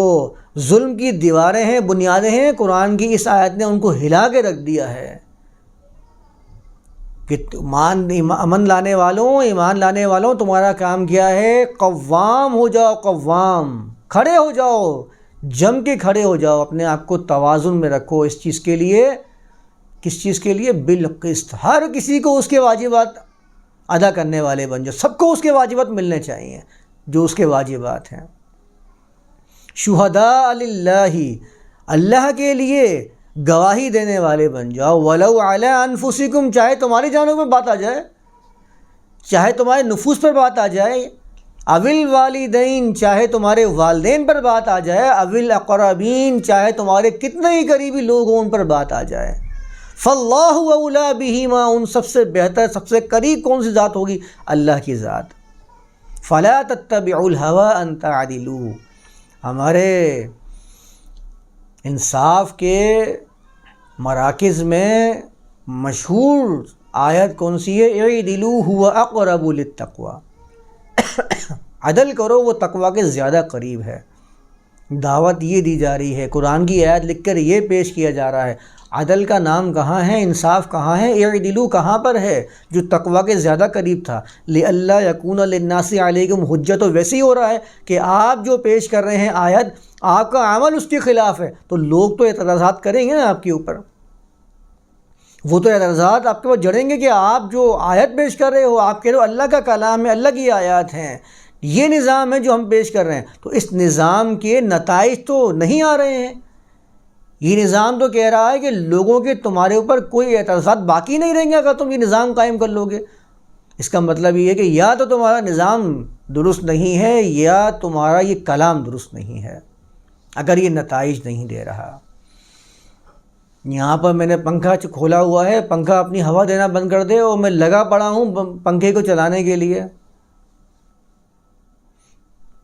ظلم کی دیواریں ہیں، بنیادیں ہیں، قرآن کی اس آیت نے ان کو ہلا کے رکھ دیا ہے کہ ایمان لانے والوں تمہارا کام کیا ہے؟ قوام ہو جاؤ، قوام، کھڑے ہو جاؤ، جم کے کھڑے ہو جاؤ، اپنے آپ کو توازن میں رکھو اس چیز کے لیے، کس چیز کے لیے؟ بالقسط، ہر کسی کو اس کے واجبات ادا کرنے والے بن جاؤ، سب کو اس کے واجبات ملنے چاہیے جو اس کے واجبات ہیں۔ شہداء للہ، اللہ کے لیے گواہی دینے والے بن جاؤ، ولو علی انفسکم، چاہے تمہاری جانوں میں بات آ جائے، چاہے تمہارے نفوس پر بات آ جائے، اول والدین، چاہے تمہارے والدین پر بات آ جائے، اول اقربین، چاہے تمہارے کتنے ہی قریبی لوگ ہوں ان پر بات آ جائے، فاللہ اولی بہما، ان سب سے بہتر سب سے قریب کون سی ذات ہوگی؟ اللہ کی ذات۔ فلا تتبعوا الہوی ان تعدلوا، ہمارے انصاف کے مراکز میں مشہور آیت کون سی ہے؟ اعدلوا هو اقرب للتقوی، عدل کرو وہ تقوی کے زیادہ قریب ہے۔ دعوت یہ دی جا رہی ہے، قرآن کی آیت لکھ کر یہ پیش کیا جا رہا ہے، عدل کا نام کہاں ہے؟ انصاف کہاں ہے؟ اعدلوا کہاں پر ہے؟ جو تقوی کے زیادہ قریب تھا۔ لئلا یکون للناس علیکم حجہ، تو ویسے ہی ہو رہا ہے کہ آپ جو پیش کر رہے ہیں آیت، آپ کا عمل اس کے خلاف ہے، تو لوگ تو اعتراضات کریں گے نا آپ کے اوپر، وہ تو اعتراضات آپ کے پاس جڑیں گے کہ آپ جو آیت پیش کر رہے ہو، آپ کہہ رہے ہو اللہ کا کلام ہے، اللہ کی آیات ہیں، یہ نظام ہے جو ہم پیش کر رہے ہیں، تو اس نظام کے نتائج تو نہیں آ رہے ہیں۔ یہ نظام تو کہہ رہا ہے کہ لوگوں کے تمہارے اوپر کوئی اعتراضات باقی نہیں رہیں گے اگر تم یہ نظام قائم کر لو گے۔ اس کا مطلب یہ ہے کہ یا تو تمہارا نظام درست نہیں ہے یا تمہارا یہ کلام درست نہیں ہے، اگر یہ نتائج نہیں دے رہا۔ یہاں پر میں نے پنکھا کھولا ہوا ہے، پنکھا اپنی ہوا دینا بند کر دے اور میں لگا پڑا ہوں پنکھے کو چلانے کے لیے،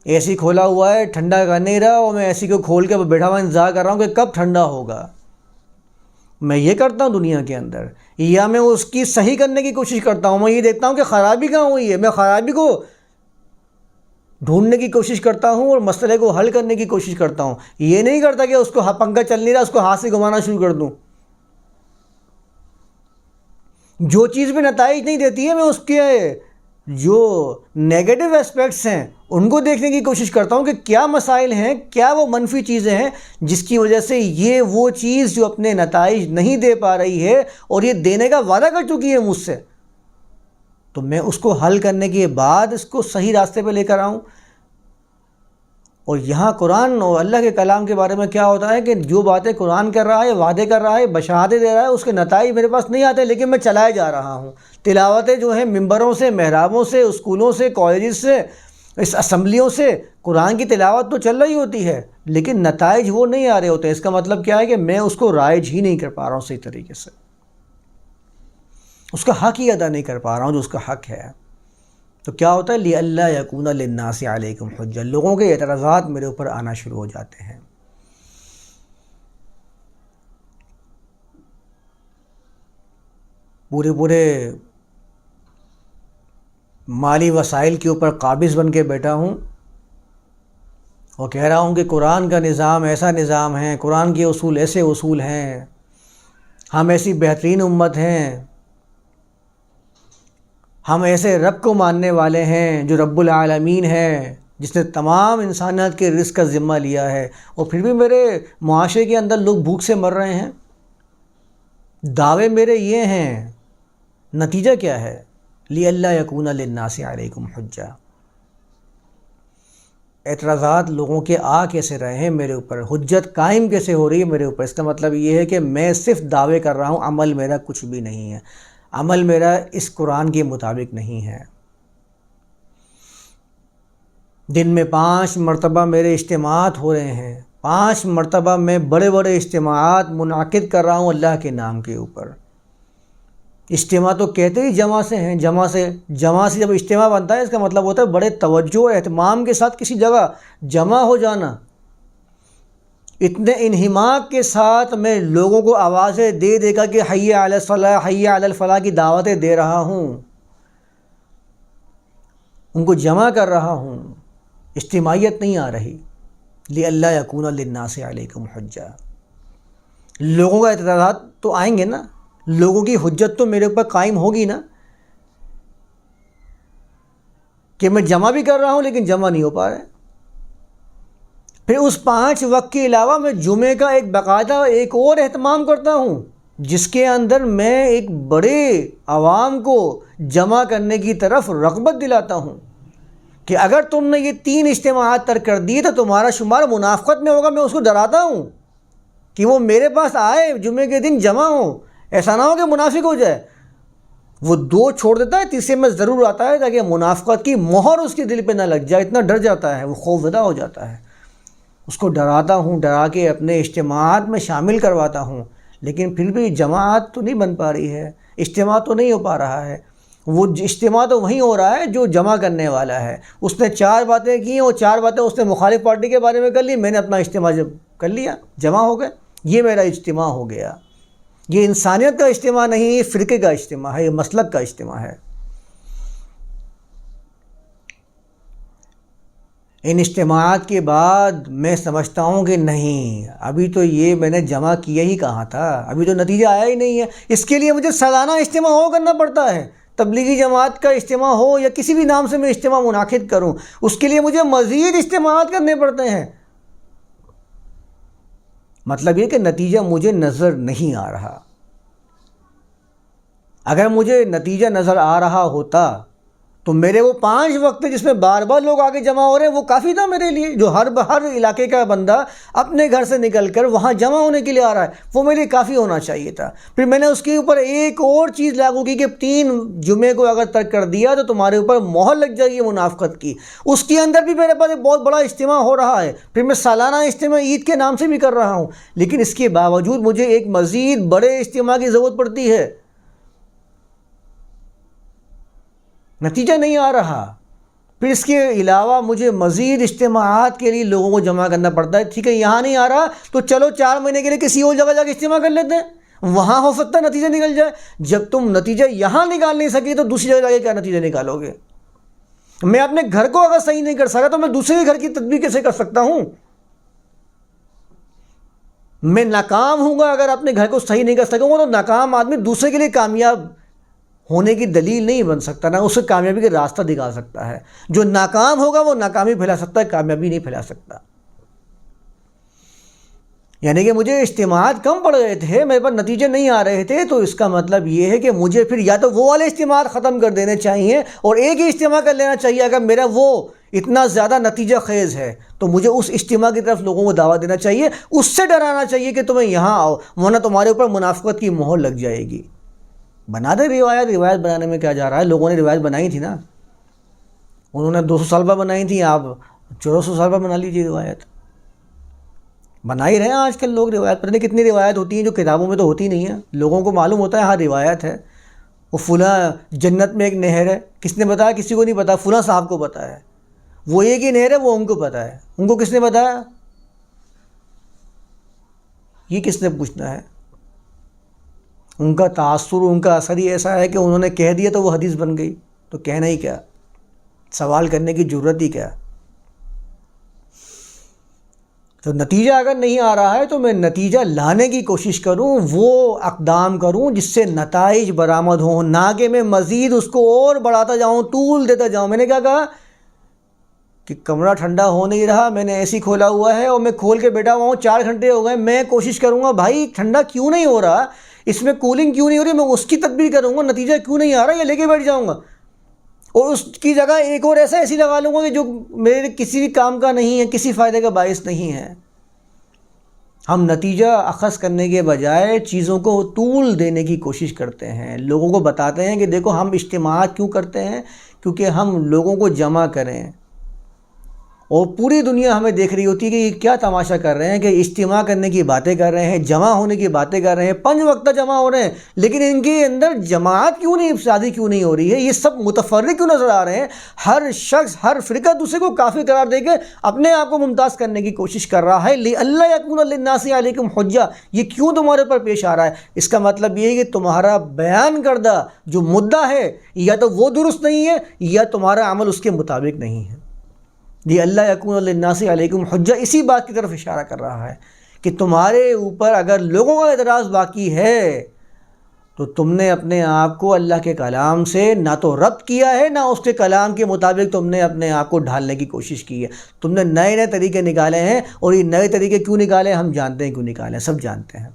اے سی کھولا ہوا ہے، ٹھنڈا کر نہیں رہا، اور میں اے سی کو کھول کے بیٹھا ہوا انتظار کر رہا ہوں کہ کب ٹھنڈا ہوگا۔ میں یہ کرتا ہوں دنیا کے اندر، یا میں اس کی صحیح کرنے کی کوشش کرتا ہوں، میں یہ دیکھتا ہوں کہ خرابی کہاں ہوئی ہے، میں خرابی کو ڈھونڈنے کی کوشش کرتا ہوں اور مسئلے کو حل کرنے کی کوشش کرتا ہوں۔ یہ نہیں کرتا کہ اس کو پنکھا چل نہیں رہا اس کو ہاتھ سے گھمانا شروع کر دوں۔ جو چیز بھی نتائج نہیں دیتی ہے میں اس کے جو نیگیٹو اسپیکٹس ہیں ان کو دیکھنے کی کوشش کرتا ہوں کہ کیا مسائل ہیں، کیا وہ منفی چیزیں ہیں جس کی وجہ سے یہ وہ چیز جو اپنے نتائج نہیں دے پا رہی ہے اور یہ دینے کا وعدہ کر چکی ہے مجھ سے، تو میں اس کو حل کرنے کے بعد اس کو صحیح راستے پہ لے کر آؤں۔ اور یہاں قرآن اور اللہ کے کلام کے بارے میں کیا ہوتا ہے کہ جو باتیں قرآن کر رہا ہے، وعدے کر رہا ہے، بشارتیں دے رہا ہے، اس کے نتائج میرے پاس نہیں آتے، لیکن میں چلائے جا رہا ہوں۔ تلاوتیں جو ہیں ممبروں سے، محرابوں سے، اسکولوں سے، کالجز سے، اس اسمبلیوں سے قرآن کی تلاوت تو چل رہی ہوتی ہے، لیکن نتائج وہ نہیں آ رہے ہوتے۔ اس کا مطلب کیا ہے کہ میں اس کو رائج ہی نہیں کر پا رہا ہوں صحیح طریقے سے، اس کا حق ہی ادا نہیں کر پا رہا ہوں جو اس کا حق ہے۔ تو کیا ہوتا ہے؟ لِأَلَّا يَكُونَ لِلنَّاسِ عَلَيْكُمْ حُجَّةٌ، لوگوں کے اعتراضات میرے اوپر آنا شروع ہو جاتے ہیں۔ پورے مالی وسائل کے اوپر قابض بن کے بیٹھا ہوں اور کہہ رہا ہوں کہ قرآن کا نظام ایسا نظام ہے، قرآن کے اصول ایسے اصول ہیں، ہم ایسی بہترین امت ہیں، ہم ایسے رب کو ماننے والے ہیں جو رب العالمین ہے، جس نے تمام انسانیت کے رزق کا ذمہ لیا ہے، اور پھر بھی میرے معاشرے کے اندر لوگ بھوک سے مر رہے ہیں۔ دعوے میرے یہ ہیں، نتیجہ کیا ہے؟ لِأَلَّا يَكُونَ لِلنَّاسِ عَلَيْكُمْ حُجَّةٌ، اعتراضات لوگوں کے آ کیسے رہے ہیں میرے اوپر، حجت قائم کیسے ہو رہی ہے میرے اوپر۔ اس کا مطلب یہ ہے کہ میں صرف دعوے کر رہا ہوں، عمل میرا کچھ بھی نہیں ہے، عمل میرا اس قرآن کے مطابق نہیں ہے۔ دن میں 5 مرتبہ میرے اجتماعات ہو رہے ہیں، 5 مرتبہ میں بڑے بڑے اجتماعات منعقد کر رہا ہوں اللہ کے نام کے اوپر۔ اجتماع تو کہتے ہی جمع سے ہیں، جمع سے جب اجتماع بنتا ہے اس کا مطلب ہوتا ہے بڑے توجہ اور اہتمام کے ساتھ کسی جگہ جمع ہو جانا۔ اتنے انہماک کے ساتھ میں لوگوں کو آوازیں دے دے کر کہ حی علی الصلاح، حی علی الفلاح کی دعوتیں دے رہا ہوں، ان کو جمع کر رہا ہوں، اجتماعیت نہیں آ رہی۔ لِأَلَّا يَكُونَ لِلنَّاسِ عَلَيْكُمْ حُجَّةٌ، لوگوں کا اعتراضات تو آئیں گے نا، لوگوں کی حجت تو میرے اوپر قائم ہوگی نا، کہ میں جمع بھی کر رہا ہوں لیکن جمع نہیں ہو پا رہے۔ پھر اس 5 وقت کے علاوہ میں جمعے کا ایک باقاعدہ ایک اور اہتمام کرتا ہوں، جس کے اندر میں ایک بڑے عوام کو جمع کرنے کی طرف رغبت دلاتا ہوں کہ اگر تم نے یہ 3 اجتماعات ترک کر دیے تو تمہارا شمار منافقت میں ہوگا۔ میں اس کو ڈراتا ہوں کہ وہ میرے پاس آئے جمعے کے دن جمع ہوں، ایسا نہ ہو کہ منافق ہو جائے۔ وہ 2 چھوڑ دیتا ہے، تیسرے میں ضرور آتا ہے تاکہ منافقت کی مہر اس کے دل پہ نہ لگ جائے. اتنا ڈر جاتا ہے، وہ خوف زدہ ہو جاتا ہے. اس کو ڈراتا ہوں، ڈرا کے اپنے اجتماعات میں شامل کرواتا ہوں، لیکن پھر بھی جماعت تو نہیں بن پا رہی ہے، اجتماع تو نہیں ہو پا رہا ہے. وہ اجتماع تو وہیں ہو رہا ہے جو جمع کرنے والا ہے. اس نے 4 باتیں کی، وہ 4 باتیں اس نے مخالف پارٹی کے بارے میں کر لی، میں نے اپنا اجتماع جب کر لیا، جمع ہو گئے، یہ میرا اجتماع ہو گیا. یہ انسانیت کا اجتماع نہیں، یہ فرقے کا اجتماع ہے، یہ مسلک کا اجتماع ہے. ان اجتماعات کے بعد میں سمجھتا ہوں کہ نہیں، ابھی تو یہ میں نے جمع کیا ہی کہاں تھا، ابھی تو نتیجہ آیا ہی نہیں ہے. اس کے لیے مجھے سالانہ اجتماع ہو کرنا پڑتا ہے. تبلیغی جماعت کا اجتماع ہو یا کسی بھی نام سے میں اجتماع منعقد کروں، اس کے لیے مجھے مزید اجتماعات کرنے پڑتے ہیں. مطلب یہ کہ نتیجہ مجھے نظر نہیں آ رہا. اگر مجھے نتیجہ نظر آ رہا ہوتا تو میرے وہ 5 وقت جس میں بار بار لوگ آگے جمع ہو رہے ہیں وہ کافی تھا میرے لیے. جو ہر علاقے کا بندہ اپنے گھر سے نکل کر وہاں جمع ہونے کے لیے آ رہا ہے، وہ میرے لیے کافی ہونا چاہیے تھا. پھر میں نے اس کے اوپر ایک اور چیز لاگو کی کہ 3 جمعے کو اگر ترک کر دیا تو تمہارے اوپر مہر لگ جائے گی منافقت کی. اس کے اندر بھی میرے پاس ایک بہت بڑا اجتماع ہو رہا ہے. پھر میں سالانہ اجتماع عید کے نام سے بھی کر رہا ہوں، لیکن اس کے باوجود مجھے ایک مزید بڑے اجتماع کی ضرورت پڑتی ہے. نتیجہ نہیں آ رہا. پھر اس کے علاوہ مجھے مزید اجتماعات کے لیے لوگوں کو جمع کرنا پڑتا ہے. ٹھیک ہے، یہاں نہیں آ رہا تو چلو 4 مہینے کے لیے کسی اور جگہ جا کے اجتماع کر لیتے ہیں، وہاں ہو سکتا ہے نتیجہ نکل جائے. جب تم نتیجہ یہاں نکال نہیں سکے تو دوسری جگہ جا کے کیا نتیجہ نکالو گے؟ میں اپنے گھر کو اگر صحیح نہیں کر سکا تو میں دوسرے کے گھر کی تدبیر کیسے کر سکتا ہوں؟ میں ناکام ہوں گا اگر اپنے گھر کو صحیح نہیں کر سکوں گا، تو ناکام آدمی دوسرے کے لیے کامیاب ہونے کی دلیل نہیں بن سکتا، نہ اسے کامیابی کا راستہ دکھا سکتا ہے. جو ناکام ہوگا وہ ناکامی پھیلا سکتا ہے، کامیابی نہیں پھیلا سکتا. یعنی کہ مجھے اجتماعات کم پڑ گئے تھے، میرے پاس نتیجے نہیں آ رہے تھے، تو اس کا مطلب یہ ہے کہ مجھے پھر یا تو وہ والے اجتماعات ختم کر دینے چاہیے اور ایک ہی اجتماع کر لینا چاہیے. اگر میرا وہ اتنا زیادہ نتیجہ خیز ہے تو مجھے اس اجتماع کی طرف لوگوں کو دعوت دینا چاہیے، اس سے ڈرانا چاہیے کہ تمہیں یہاں آؤ، ورنہ تمہارے اوپر منافقت کی مہر لگ جائے گی. بنا دے روایت بنانے میں کیا جا رہا ہے؟ لوگوں نے روایت بنائی تھی نا، انہوں نے 200 سال بعد بنائی تھی، آپ 1400 سال بعد بنا لیجیے. روایت بنا ہی رہے ہیں آج کل لوگ روایت. پتہ نہیں کتنی روایت ہوتی ہیں جو کتابوں میں تو ہوتی نہیں ہیں. لوگوں کو معلوم ہوتا ہے ہاں روایت ہے، وہ فلاں جنت میں ایک نہر ہے، کس نے بتایا؟ کسی کو نہیں پتا، فلاں صاحب کو پتا ہے. وہ ایک ہی نہر ہے، وہ ان کو پتا ہے. ان کو کس نے بتایا؟ یہ کس نے پوچھنا ہے؟ ان کا تاثر، ان کا اثر ہی ایسا ہے کہ انہوں نے کہہ دیا تو وہ حدیث بن گئی. تو کہنا ہی کیا، سوال کرنے کی ضرورت ہی کیا. تو نتیجہ اگر نہیں آ رہا ہے تو میں نتیجہ لانے کی کوشش کروں، وہ اقدام کروں جس سے نتائج برآمد ہوں، نہ کہ میں مزید اس کو اور بڑھاتا جاؤں، طول دیتا جاؤں. میں نے کیا کہا کہ کمرہ ٹھنڈا ہو نہیں رہا، میں نے اے سی کھولا ہوا ہے اور میں کھول کے بیٹھا ہوا ہوں، 4 گھنٹے ہو گئے. میں کوشش کروں گا بھائی ٹھنڈا کیوں نہیں ہو رہا، اس میں کولنگ کیوں نہیں ہو رہی، میں اس کی تدبیر کروں گا. نتیجہ کیوں نہیں آ رہا یہ لے کے بیٹھ جاؤں گا، اور اس کی جگہ ایک اور ایسا اے سی لگا لوں گا کہ جو میرے کسی بھی کام کا نہیں ہے، کسی فائدے کا باعث نہیں ہے. ہم نتیجہ اخذ کرنے کے بجائے چیزوں کو طول دینے کی کوشش کرتے ہیں. لوگوں کو بتاتے ہیں کہ دیکھو ہم اجتماعات کیوں کرتے ہیں، کیونکہ ہم لوگوں کو جمع کریں. اور پوری دنیا ہمیں دیکھ رہی ہوتی ہے کہ یہ کیا تماشا کر رہے ہیں کہ اجتماع کرنے کی باتیں کر رہے ہیں، جمع ہونے کی باتیں کر رہے ہیں، 5 وقت جمع ہو رہے ہیں، لیکن ان کے اندر جماعت کیوں نہیں، شادی کیوں نہیں ہو رہی ہے؟ یہ سب متفرق کیوں نظر آ رہے ہیں؟ ہر شخص، ہر فرقہ دوسرے کو کافر قرار دے کے اپنے آپ کو ممتاز کرنے کی کوشش کر رہا ہے. لِأَلَّا يَكُونَ لِلنَّاسِ عَلَيْكُمْ حُجَّةٌ. یہ کیوں تمہارے اوپر پیش آ رہا ہے؟ اس کا مطلب یہ ہے کہ تمہارا بیان کردہ جو مدعا ہے یا تو وہ درست نہیں ہے یا تمہارا عمل اس کے مطابق نہیں ہے. لِأَلَّا يَكُونَ لِلنَّاسِ عَلَيْكُمْ حُجَّةٌ اسی بات کی طرف اشارہ کر رہا ہے کہ تمہارے اوپر اگر لوگوں کا اعتراض باقی ہے تو تم نے اپنے آپ کو اللہ کے کلام سے نہ تو ربط کیا ہے، نہ اس کے کلام کے مطابق تم نے اپنے آپ کو ڈھالنے کی کوشش کی ہے. تم نے نئے نئے طریقے نکالے ہیں، اور یہ نئے طریقے کیوں نکالے ہم جانتے ہیں، کیوں نکالے سب جانتے ہیں.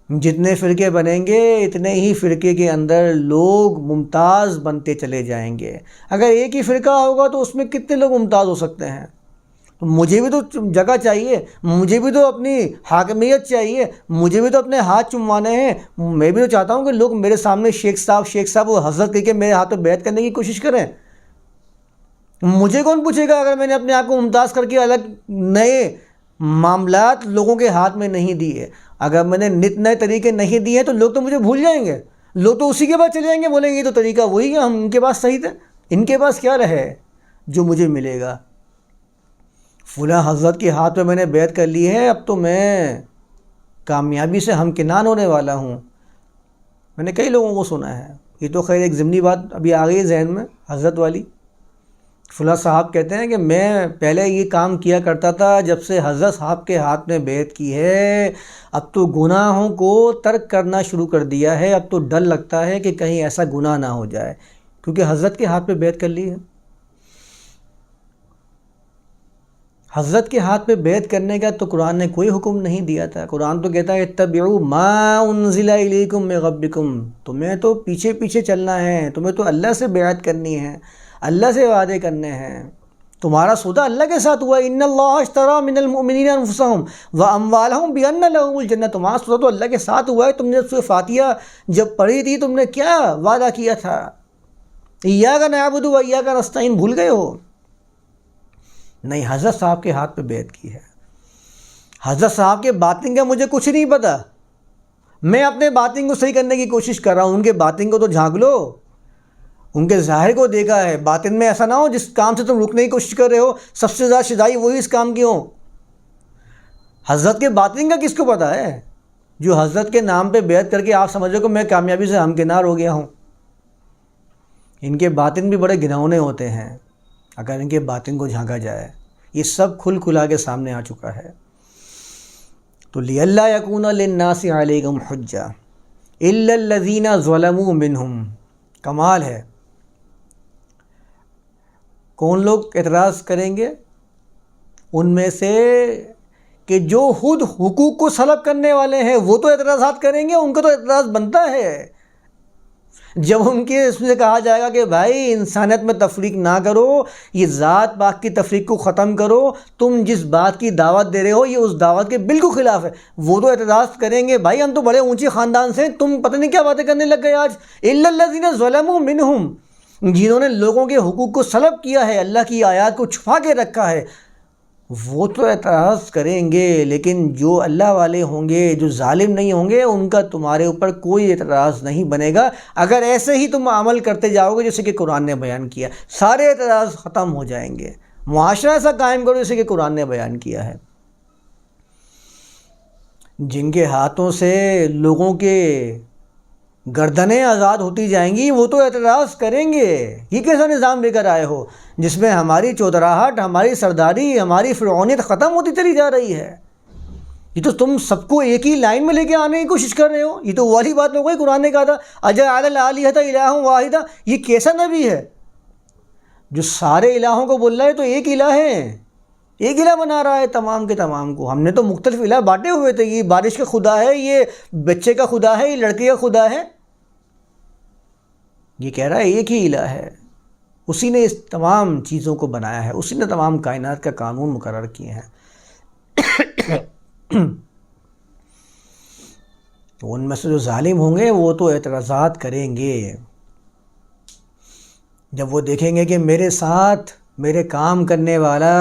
جتنے فرقے بنیں گے اتنے ہی فرقے کے اندر لوگ ممتاز بنتے چلے جائیں گے. اگر ایک ہی فرقہ ہوگا تو اس میں کتنے لوگ ممتاز ہو سکتے ہیں؟ تو مجھے بھی تو جگہ چاہیے، مجھے بھی تو اپنی حاکمیت چاہیے، مجھے بھی تو اپنے ہاتھ چموانے ہیں۔ میں بھی تو چاہتا ہوں کہ لوگ میرے سامنے شیخ صاحب وہ حضرت کہہ کے میرے ہاتھ پہ بیعت کرنے کی کوشش کریں۔ مجھے کون پوچھے گا اگر میں نے اپنے آپ کو ممتاز کر کے الگ نئے معاملات لوگوں کے ہاتھ میں نہیں دیے، اگر میں نے نت نئے طریقے نہیں دیے تو لوگ تو مجھے بھول جائیں گے، لوگ تو اسی کے بعد چلے جائیں گے، بولیں گے یہ تو طریقہ وہی ہے، ہم ان کے پاس صحیح تھے، ان کے پاس کیا رہے جو مجھے ملے گا۔ فلاں حضرت کے ہاتھ پہ میں نے بیعت کر لی ہے، اب تو میں کامیابی سے ہمکنان ہونے والا ہوں۔ میں نے کئی لوگوں کو سنا ہے، یہ تو خیر ایک ضمنی بات ابھی آ گئی ذہن میں حضرت والی۔ فلاں صاحب کہتے ہیں کہ میں پہلے یہ کام کیا کرتا تھا، جب سے حضرت صاحب کے ہاتھ میں بیعت کی ہے اب تو گناہوں کو ترک کرنا شروع کر دیا ہے، اب تو ڈر لگتا ہے کہ کہیں ایسا گناہ نہ ہو جائے، کیونکہ حضرت کے ہاتھ پہ بیعت کر لی ہے۔ حضرت کے ہاتھ پہ بیعت کرنے کا تو قرآن نے کوئی حکم نہیں دیا تھا۔ قرآن تو کہتا ہے اتبعوا ما انزل الیکم من ربکم، تمہیں تو پیچھے پیچھے چلنا ہے، تمہیں تو اللہ سے بیعت کرنی ہے، اللہ سے وعدے کرنے ہیں، تمہارا سودا اللہ کے ساتھ ہوا ہے۔ ان اللہ اشتری من المؤمنین انفسهم واموالهم بان لهم الجنہ، تمہارا سودا تو اللہ کے ساتھ ہوا ہے۔ تم نے سورۃ فاتحہ جب پڑھی تھی تم نے کیا وعدہ کیا تھا؟ ایاک نعبد و ایاک نستعین، بھول گئے ہو؟ نہیں، حضرت صاحب کے ہاتھ پہ بیعت کی ہے۔ حضرت صاحب کے باطن کا مجھے کچھ نہیں پتہ، میں اپنے باطن کو صحیح کرنے کی کوشش کر رہا ہوں، ان کے باطن کو تو جھانک لو، ان کے ظاہر کو دیکھا ہے، باطن میں ایسا نہ ہو جس کام سے تم رکنے کی کوشش کر رہے ہو سب سے زیادہ شدائی وہی اس کام کی ہو۔ حضرت کے باطن کا کس کو پتہ ہے؟ جو حضرت کے نام پہ بیعت کر کے آپ سمجھ رہے ہو کہ میں کامیابی سے ہمکنار ہو گیا ہوں۔ ان کے باطن بھی بڑے گھنونے ہوتے ہیں اگر ان کے باطن کو جھانکا جائے، یہ سب کھل کھلا کے سامنے آ چکا ہے۔ تو لِأَلَّا يَكُونَ لِلنَّاسِ عَلَيْكُمْ حُجَّةٌ إِلَّا الَّذِينَ ظَلَمُوا مِنْهُمْ۔ کمال ہے، کون لوگ اعتراض کریں گے؟ ان میں سے کہ جو خود حقوق کو سلب کرنے والے ہیں وہ تو اعتراضات کریں گے، ان کا تو اعتراض بنتا ہے۔ جب ان کے اس میں کہا جائے گا کہ بھائی انسانیت میں تفریق نہ کرو، یہ ذات پاک کی تفریق کو ختم کرو، تم جس بات کی دعوت دے رہے ہو یہ اس دعوت کے بالکل خلاف ہے، وہ تو اعتراض کریں گے بھائی ہم تو بڑے اونچے خاندان سے ہیں، تم پتہ نہیں کیا باتیں کرنے لگ گئے آج۔ الا الذین ظلموا منہم، جنہوں نے لوگوں کے حقوق کو سلب کیا ہے، اللہ کی آیات کو چھپا کے رکھا ہے، وہ تو اعتراض کریں گے، لیکن جو اللہ والے ہوں گے، جو ظالم نہیں ہوں گے، ان کا تمہارے اوپر کوئی اعتراض نہیں بنے گا۔ اگر ایسے ہی تم عمل کرتے جاؤ گے جیسے کہ قرآن نے بیان کیا، سارے اعتراض ختم ہو جائیں گے۔ معاشرہ ایسا قائم کرو جیسے کہ قرآن نے بیان کیا ہے۔ جن کے ہاتھوں سے لوگوں کے گردنیں آزاد ہوتی جائیں گی وہ تو اعتراض کریں گے، یہ کیسا نظام لے کر آئے ہو جس میں ہماری چودراہٹ، ہماری سرداری، ہماری فرعونیت ختم ہوتی چلی جا رہی ہے؟ یہ تو تم سب کو ایک ہی لائن میں لے کے آنے کی کوشش کر رہے ہو۔ یہ تو والی بات ہو گئی، قرآن نے کہا تھا اجعل الآلہۃ الہا واحدا، یہ کیسا نبی ہے جو سارے الہوں کو بول رہا ہے تو ایک الہ ہے، ایک الہ بنا رہا ہے تمام کے تمام کو۔ ہم نے تو مختلف الہ بانٹے ہوئے تھے، یہ بارش کا خدا ہے، یہ بچے کا خدا ہے، یہ لڑکے کا خدا ہے، یہ کہہ رہا ہے ایک ہی الہ ہے، اسی نے اس تمام چیزوں کو بنایا ہے، اسی نے تمام کائنات کا قانون مقرر کیے ہیں۔ تو ان میں سے جو ظالم ہوں گے وہ تو اعتراضات کریں گے، جب وہ دیکھیں گے کہ میرے ساتھ میرے کام کرنے والا،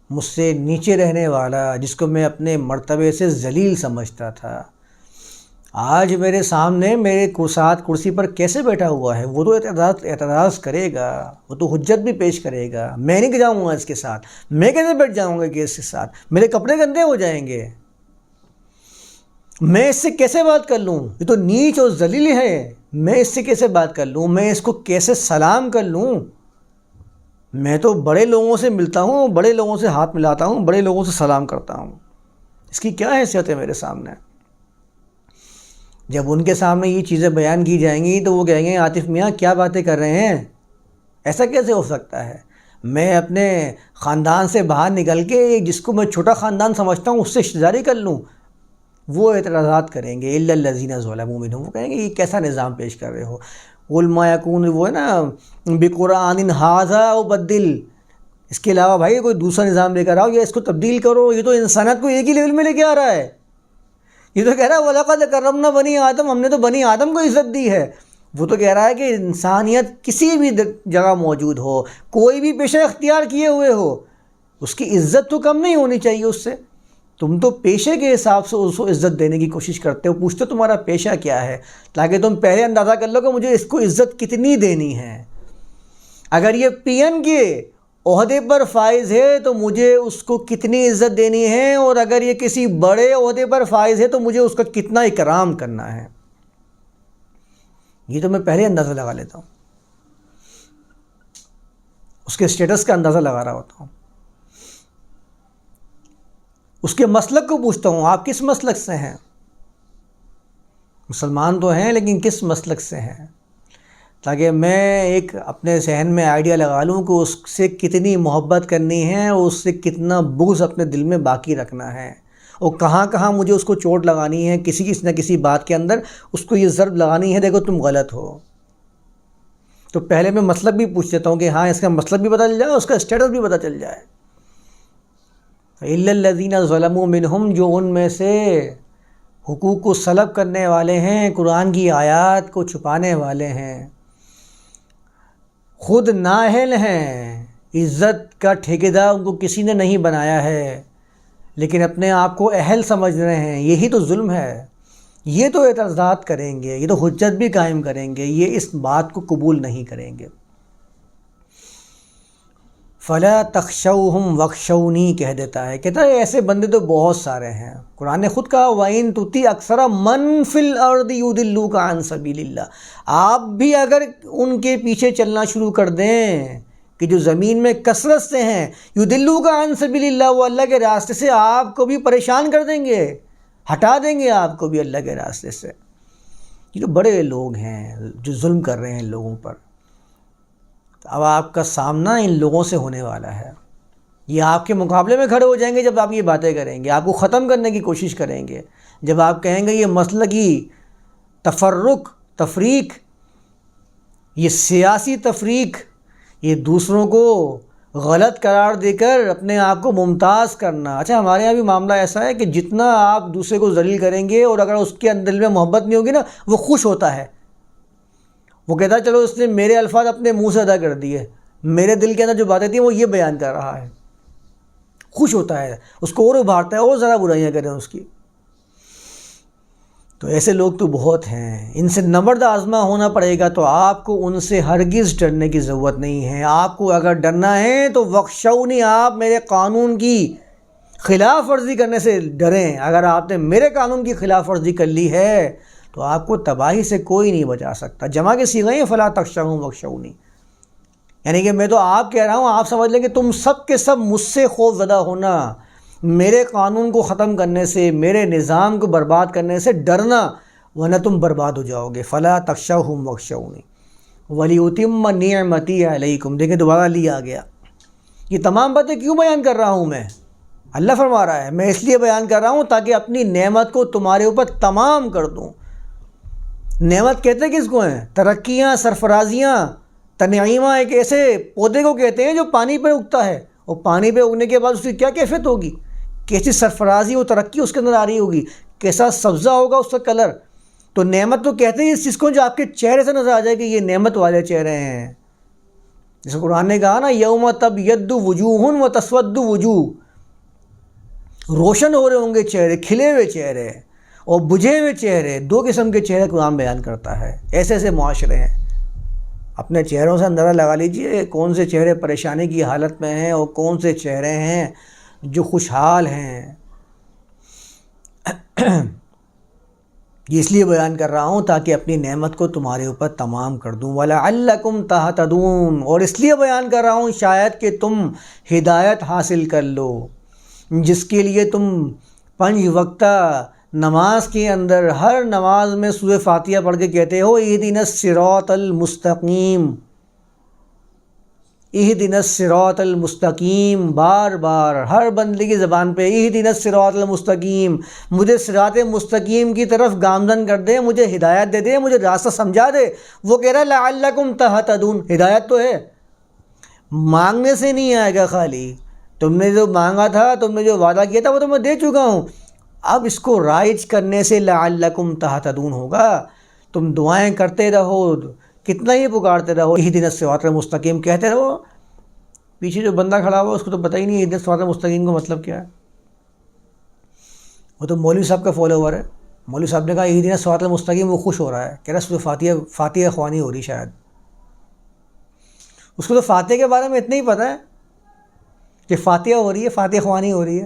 مجھ سے نیچے رہنے والا، جس کو میں اپنے مرتبے سے ذلیل سمجھتا تھا، آج میرے سامنے میرے ساتھ کرسی پر کیسے بیٹھا ہوا ہے، وہ تو اعتراض کرے گا، وہ تو حجت بھی پیش کرے گا۔ میں نہیں جاؤں گا اس کے ساتھ، میں کیسے بیٹھ جاؤں گا کہ اس کے ساتھ، میرے کپڑے گندے ہو جائیں گے، میں اس سے کیسے بات کر لوں، یہ تو نیچ اور ذلیل ہے، میں اس سے کیسے بات کر لوں، میں اس کو کیسے سلام کر لوں؟ میں تو بڑے لوگوں سے ملتا ہوں، بڑے لوگوں سے ہاتھ ملاتا ہوں، بڑے لوگوں سے سلام کرتا ہوں، اس کی کیا حیثیت ہے میرے سامنے؟ جب ان کے سامنے یہ چیزیں بیان کی جائیں گی تو وہ کہیں گے عاطف میاں کیا باتیں کر رہے ہیں، ایسا کیسے ہو سکتا ہے؟ میں اپنے خاندان سے باہر نکل کے جس کو میں چھوٹا خاندان سمجھتا ہوں اس سے رشتہ کر لوں؟ وہ اعتراضات کریں گے، الا الذین ظلموا منہم، وہ کہیں گے یہ کیسا نظام پیش کر رہے ہو؟ قل ما یکون، وہ ہے نا بقرآن ھذا ابدل، اس کے علاوہ بھائی کوئی دوسرا نظام لے کر آؤ یا اس کو تبدیل کرو. یہ تو انسانیت کو ایک ہی لیول میں لے کے آ رہا ہے. یہ تو کہہ رہا ہے وَلَقَدْ كَرَّمْنَا بَنِي آدم، ہم نے تو بنی آدم کو عزت دی ہے. وہ تو کہہ رہا ہے کہ انسانیت کسی بھی جگہ موجود ہو، کوئی بھی پیشہ اختیار کیے ہوئے ہو، اس کی عزت تو کم نہیں ہونی چاہیے اس سے. تم تو پیشے کے حساب سے اس کو عزت دینے کی کوشش کرتے ہو. پوچھتے تمہارا پیشہ کیا ہے تاکہ تم پہلے اندازہ کر لو کہ مجھے اس کو عزت کتنی دینی ہے. اگر یہ پی ایم کے عہدے پر فائز ہے تو مجھے اس کو کتنی عزت دینی ہے، اور اگر یہ کسی بڑے عہدے پر فائز ہے تو مجھے اس کا کتنا اکرام کرنا ہے. یہ تو میں پہلے اندازہ لگا لیتا ہوں، اس کے اسٹیٹس کا اندازہ لگا رہا ہوتا ہوں. اس کے مسلک کو پوچھتا ہوں آپ کس مسلک سے ہیں. مسلمان تو ہیں لیکن کس مسلک سے ہیں، تاکہ میں ایک اپنے ذہن میں آئیڈیا لگا لوں کہ اس سے کتنی محبت کرنی ہے اور اس سے کتنا بغض اپنے دل میں باقی رکھنا ہے، اور کہاں کہاں مجھے اس کو چوٹ لگانی ہے، کسی نہ کسی بات کے اندر اس کو یہ ضرب لگانی ہے دیکھو تم غلط ہو. تو پہلے میں مسلک بھی پوچھ لیتا ہوں کہ ہاں اس کا مسلک بھی پتہ چل جائے، اس کا اسٹیٹس بھی پتہ چل جائے. إِلَّا الَّذِينَ ظَلَمُوا مِنْهُمْ، جو ان میں سے حقوق کو سلب کرنے والے ہیں، قرآن کی آیات کو چھپانے والے ہیں، خود نااہل ہیں، عزت کا ٹھیکیدار ان کو کسی نے نہیں بنایا ہے لیکن اپنے آپ کو اہل سمجھ رہے ہیں. یہی تو ظلم ہے. یہ تو اعتراضات کریں گے، یہ تو حجت بھی قائم کریں گے، یہ اس بات کو قبول نہیں کریں گے. فَلَا تَخْشَوْهُمْ وَاخْشَوْنِي کہہ دیتا ہے. کہتا ہے ایسے بندے تو بہت سارے ہیں. قرآن نے خود کہا وَإِن تُطِعْ أَكْثَرَ مَن فِي الْأَرْضِ يُضِلُّوكَ عَن سَبِيلِ اللَّهِ، آپ بھی اگر ان کے پیچھے چلنا شروع کر دیں کہ جو زمین میں کثرت سے ہیں، يُضِلُّوكَ عَن سَبِيلِ اللَّهِ، وہ اللہ کے راستے سے آپ کو بھی پریشان کر دیں گے، ہٹا دیں گے آپ کو بھی اللہ کے راستے سے. یہ تو بڑے لوگ ہیں جو ظلم کر رہے ہیں لوگوں پر. اب آپ کا سامنا ان لوگوں سے ہونے والا ہے. یہ آپ کے مقابلے میں کھڑے ہو جائیں گے جب آپ یہ باتیں کریں گے، آپ کو ختم کرنے کی کوشش کریں گے. جب آپ کہیں گے یہ مسلکی تفرق، تفریق، یہ سیاسی تفریق، یہ دوسروں کو غلط قرار دے کر اپنے آپ کو ممتاز کرنا. اچھا ہمارے یہاں بھی معاملہ ایسا ہے کہ جتنا آپ دوسرے کو ذلیل کریں گے اور اگر اس کے دل میں محبت نہیں ہوگی نا، وہ خوش ہوتا ہے. وہ کہتا ہے چلو اس نے میرے الفاظ اپنے منہ سے ادا کر دیے، میرے دل کے اندر جو باتیں تھیں وہ یہ بیان کر رہا ہے. خوش ہوتا ہے، اس کو اور ابھارتا ہے اور ذرا برائیاں کریں اس کی. تو ایسے لوگ تو بہت ہیں. ان سے نبرد آزما ہونا پڑے گا. تو آپ کو ان سے ہرگز ڈرنے کی ضرورت نہیں ہے. آپ کو اگر ڈرنا ہے تو وخشونی، آپ میرے قانون کی خلاف ورزی کرنے سے ڈریں. اگر آپ نے میرے قانون کی خلاف ورزی کر لی ہے تو آپ کو تباہی سے کوئی نہیں بچا سکتا. جمع کے صیغے ہیں فلا تخشوہم وخشونی، یعنی کہ میں تو آپ کہہ رہا ہوں، آپ سمجھ لیں کہ تم سب کے سب مجھ سے خوف زدہ ہونا، میرے قانون کو ختم کرنے سے، میرے نظام کو برباد کرنے سے ڈرنا، ورنہ تم برباد ہو جاؤ گے. فلا تخشوہم وخشونی ولیتم نعمتی علیکم. دیکھیں دوبارہ لیا گیا. یہ تمام باتیں کیوں بیان کر رہا ہوں میں؟ اللہ فرما رہا ہے میں اس لیے بیان کر رہا ہوں تاکہ اپنی نعمت کو تمہارے اوپر تمام کر دوں. نعمت کہتے کس کو ہیں؟ ترقیاں، سرفرازیاں، تنعیمہ ایک ایسے پودے کو کہتے ہیں جو پانی پہ اگتا ہے، اور پانی پہ اگنے کے بعد اس کی کیا کیفیت ہوگی، کیسی سرفرازی و ترقی اس کے اندر آ رہی ہوگی، کیسا سبزہ ہوگا اس کا کلر. تو نعمت تو کہتے ہیں اس چیز کو جو آپ کے چہرے سے نظر آ جائے کہ یہ نعمت والے چہرے ہیں. جیسے قرآن نے کہا نا یوم تبیض وجوہ وتسود وجوہ، روشن ہو رہے ہوں گے چہرے، کھلے ہوئے چہرے اور بجھے ہوئے چہرے. دو قسم کے چہرے قرآن بیان کرتا ہے. ایسے ایسے معاشرے ہیں. اپنے چہروں سے اندازہ لگا لیجئے کون سے چہرے پریشانی کی حالت میں ہیں اور کون سے چہرے ہیں جو خوشحال ہیں. یہ اس لیے بیان کر رہا ہوں تاکہ اپنی نعمت کو تمہارے اوپر تمام کر دوں. وَلَعَلَّكُمْ تَهْتَدُونَ، اور اس لیے بیان کر رہا ہوں شاید کہ تم ہدایت حاصل کر لو، جس کے لیے تم 5 وقتہ نماز کے اندر ہر نماز میں سورہ فاتحہ پڑھ کے کہتے ہو اہدنا الصراط المستقیم، اہدنا الصراط المستقیم. بار بار ہر بندے کی زبان پہ اہدنا الصراط المستقیم، مجھے صراط مستقیم کی طرف گامزن کر دے، مجھے ہدایت دے دے، مجھے راستہ سمجھا دے. وہ کہہ رہا ہے لعلکم تہتدون، ہدایت تو ہے. مانگنے سے نہیں آئے گا خالی، تم نے جو مانگا تھا، تم نے جو وعدہ کیا تھا وہ تو میں دے چکا ہوں، اب اس کو رائج کرنے سے لعلکم تہتدون ہوگا۔ تم دعائیں کرتے رہو، کتنا ہی پکارتے رہو اہدنا الصراط المستقیم کہتے رہو، پیچھے جو بندہ کھڑا ہوا اس کو تو پتہ ہی نہیں اہدنا الصراط المستقیم کا مطلب کیا ہے۔ وہ تو مولوی صاحب کا فالوور ہے، مولوی صاحب نے کہا اہدنا الصراط المستقیم، وہ خوش ہو رہا ہے، کہہ رہا ہے اس کو فاتحہ خوانی ہو رہی شاید، اس کو تو فاتحہ کے بارے میں اتنا ہی پتہ ہے کہ فاتحہ ہو رہی ہے، فاتحہ خوانی ہو رہی ہے،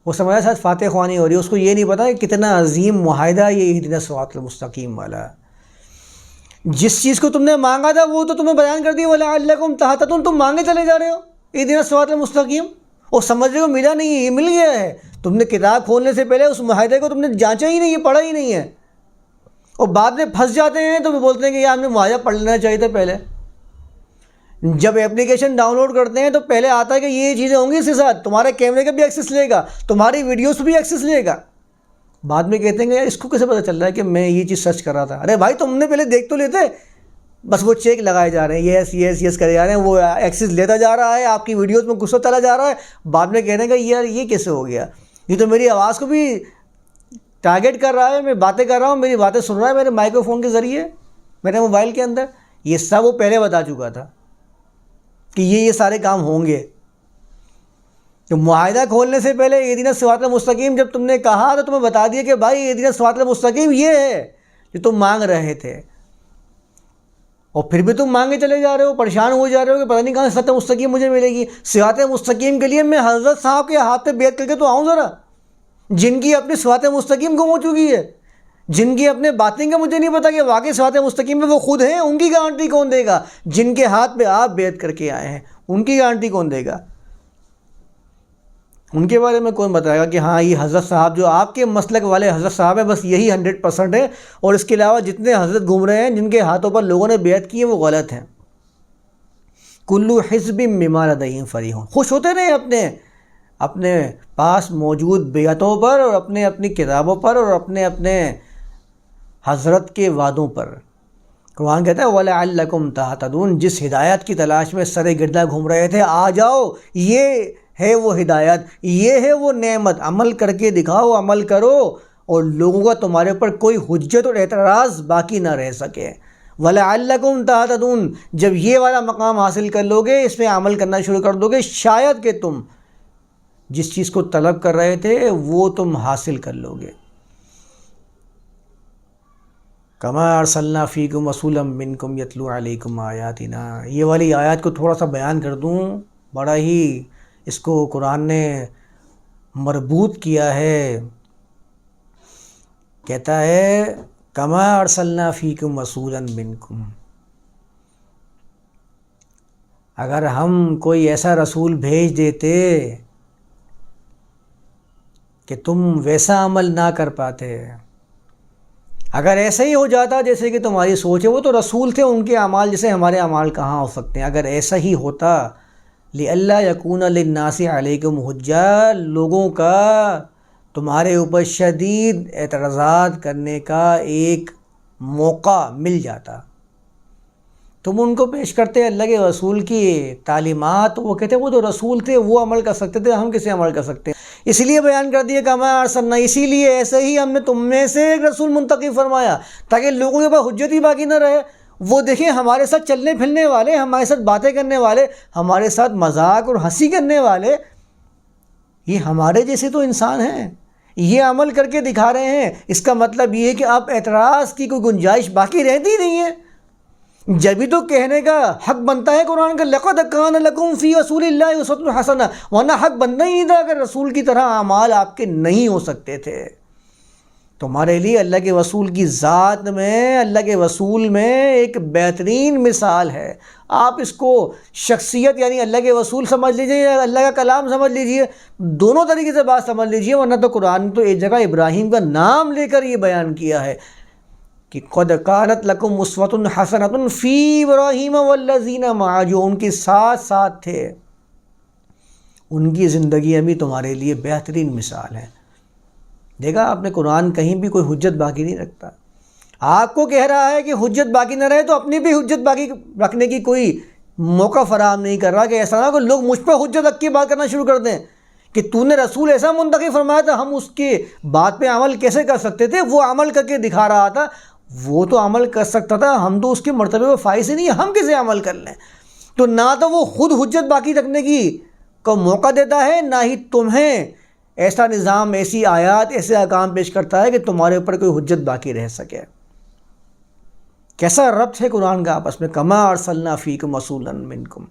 وہ سمجھا شاید فاتحہ خوانی ہو رہی ہے، اس کو یہ نہیں پتا کہ کتنا عظیم معاہدہ یہ اہدنا الصراط المستقیم والا ہے۔ جس چیز کو تم نے مانگا تھا وہ تو تمہیں بیان کر دیا، وَلَعَلَّكُمْ تَهْتَدُونَ، تم مانگے چلے جا رہے ہو اہدنا الصراط المستقیم، اور سمجھ رہے ہو ملا نہیں ہے، یہ مل گیا ہے۔ تم نے کتاب کھولنے سے پہلے اس معاہدے کو تم نے جانچا ہی نہیں ہے، پڑھا ہی نہیں ہے، اور بعد میں پھنس جاتے ہیں تو بولتے ہیں کہ یار ہم نے معاہدہ پڑھ لینا چاہیے تھا پہلے۔ جب اپلیکیشن ڈاؤن لوڈ کرتے ہیں تو پہلے آتا ہے کہ یہ چیزیں ہوں گی اس کے ساتھ، تمہارے کیمرے کا بھی ایکسیس لے گا، تمہاری ویڈیوز بھی ایکسیس لے گا، بعد میں کہتے ہیں کہ یار اس کو کیسے پتہ چل رہا ہے کہ میں یہ چیز سرچ کر رہا تھا؟ ارے بھائی تم نے پہلے دیکھ تو لیتے، بس وہ چیک لگائے جا رہے ہیں، یس یس یس کرے جا رہے ہیں، وہ ایکسیس لیتا جا رہا ہے، آپ کی ویڈیوز میں گھستا چلا جا رہا ہے، بعد میں کہنے کا یار یہ کیسے ہو گیا، یہ تو میری آواز کو بھی ٹارگیٹ کر رہا ہے، میں باتیں کر رہا ہوں، میری باتیں سن رہا ہے میرے مائکرو فون کے ذریعے میرے موبائل کے اندر۔ یہ سب وہ پہلے بتا چکا تھا کہ یہ سارے کام ہوں گے۔ تو معاہدہ کھولنے سے پہلے اہدنا الصراط المستقیم جب تم نے کہا تو تمہیں بتا دیا کہ بھائی اہدنا الصراط المستقیم یہ ہے جو تم مانگ رہے تھے، اور پھر بھی تم مانگے چلے جا رہے ہو، پریشان ہو جا رہے ہو کہ پتہ نہیں کہاں صراط مستقیم مجھے ملے گی۔ صراط مستقیم کے لیے میں حضرت صاحب کے ہاتھ پہ بیعت کر کے تو آؤں ذرا، جن کی اپنی صراط مستقیم گم ہو چکی ہے، جن کی اپنے باطن کا مجھے نہیں پتا کہ واقعی صراط مستقیم میں وہ خود ہیں، ان کی گارنٹی کون دے گا؟ جن کے ہاتھ پہ آپ بیعت کر کے آئے ہیں ان کی گارنٹی کون دے گا؟ ان کے بارے میں کون بتائے گا کہ ہاں یہ حضرت صاحب جو آپ کے مسلک والے حضرت صاحب ہیں بس یہی 100% ہے، اور اس کے علاوہ جتنے حضرت گھوم رہے ہیں جن کے ہاتھوں پر لوگوں نے بیعت کی ہے وہ غلط ہیں۔ کلو حزب بما لدیہم فریحون، خوش ہوتے رہے اپنے پاس موجود بیعتوں پر، اور اپنی کتابوں پر، اور اپنے حضرت کے وعدوں پر۔ قرآن کہتا ہے وَلَعَلَّكُمْ تَهْتَدُونَ، جس ہدایت کی تلاش میں سرے گردہ گھوم رہے تھے آ جاؤ، یہ ہے وہ ہدایت، یہ ہے وہ نعمت، عمل کر کے دکھاؤ، عمل کرو، اور لوگوں کا تمہارے پر کوئی حجت اور اعتراض باقی نہ رہ سکے۔ وَلَعَلَّكُمْ تَهْتَدُونَ، جب یہ والا مقام حاصل کر لو گے، اس میں عمل کرنا شروع کر دو گے، شاید کہ تم جس چیز کو طلب کر رہے تھے وہ تم حاصل کر لو گے۔ کما ارسلنا فیکم رسولا منکم یتلو علیکم آیاتنا، یہ والی آیات کو تھوڑا سا بیان کر دوں، بڑا ہی اس کو قرآن نے مربوط کیا ہے۔ کہتا ہے کما ارسلنا فیکم رسولا منکم، اگر ہم کوئی ایسا رسول بھیج دیتے کہ تم ویسا عمل نہ کر پاتے، اگر ایسا ہی ہو جاتا جیسے کہ تمہاری سوچ ہے، وہ تو رسول تھے، ان کے اعمال جیسے ہمارے اعمال کہاں ہو سکتے ہیں، اگر ایسا ہی ہوتا لِأَلَّا يَكُونَ لِلنَّاسِ عَلَيْكُمْ حُجَّةٌ، لوگوں کا تمہارے اوپر شدید اعتراضات کرنے کا ایک موقع مل جاتا، تم ان کو پیش کرتے اللہ کے رسول کی تعلیمات، وہ کہتے وہ تو رسول تھے، وہ عمل کر سکتے تھے، ہم کیسے عمل کر سکتے ہیں؟ اس لیے بیان کر دیا کما ارسلنا، اسی لیے ایسے ہی ہم نے تم میں سے ایک رسول منتخب فرمایا تاکہ لوگوں کے پاس حجت ہی باقی نہ رہے۔ وہ دیکھیں ہمارے ساتھ چلنے پھرنے والے، ہمارے ساتھ باتیں کرنے والے، ہمارے ساتھ مذاق اور ہنسی کرنے والے، یہ ہمارے جیسے تو انسان ہیں، یہ عمل کر کے دکھا رہے ہیں، اس کا مطلب یہ ہے کہ اب اعتراض کی کوئی گنجائش باقی رہتی نہیں ہے۔ جبھی تو کہنے کا حق بنتا ہے قرآن کا لَقَدْ كَانَ لَكُمْ فِي رَسُولِ اللَّهِ أُسْوَةٌ حَسَنَةٌ، ورنہ حق بننا ہی نہیں تھا اگر رسول کی طرح اعمال آپ کے نہیں ہو سکتے تھے۔ تمہارے لیے اللہ کے رسول کی ذات میں، اللہ کے رسول میں ایک بہترین مثال ہے۔ آپ اس کو شخصیت یعنی اللہ کے رسول سمجھ لیجئے یا اللہ کا کلام سمجھ لیجئے، دونوں طریقے سے بات سمجھ لیجئے، ورنہ تو قرآن نے تو ایک جگہ ابراہیم کا نام لے کر یہ بیان کیا ہے کہ قد کانت لکم اسوۃ حسنۃ فی ابراہیم والذین معہ، جو ان کے ساتھ ساتھ تھے ان کی زندگیاں بھی تمہارے لیے بہترین مثال ہے۔ دیکھا آپ نے، قرآن کہیں بھی کوئی حجت باقی نہیں رکھتا۔ آپ کو کہہ رہا ہے کہ حجت باقی نہ رہے تو اپنی بھی حجت باقی رکھنے کی کوئی موقع فراہم نہیں کر رہا کہ ایسا نہ کہ لوگ مجھ پہ حجت رکھ کے بات کرنا شروع کر دیں کہ تو نے رسول ایسا منتخب فرمایا تھا، ہم اس کے بات پہ عمل کیسے کر سکتے تھے؟ وہ عمل کر کے دکھا رہا تھا، وہ تو عمل کر سکتا تھا، ہم تو اس کے مرتبے میں فائز ہی نہیں، ہم کیسے عمل کر لیں؟ تو نہ تو وہ خود حجت باقی رکھنے کی کو موقع دیتا ہے، نہ ہی تمہیں ایسا نظام، ایسی آیات، ایسے احکام پیش کرتا ہے کہ تمہارے اوپر کوئی حجت باقی رہ سکے۔ کیسا ربط ہے قرآن کا آپس میں، کما ارسلنا فیکم رسولا منکم۔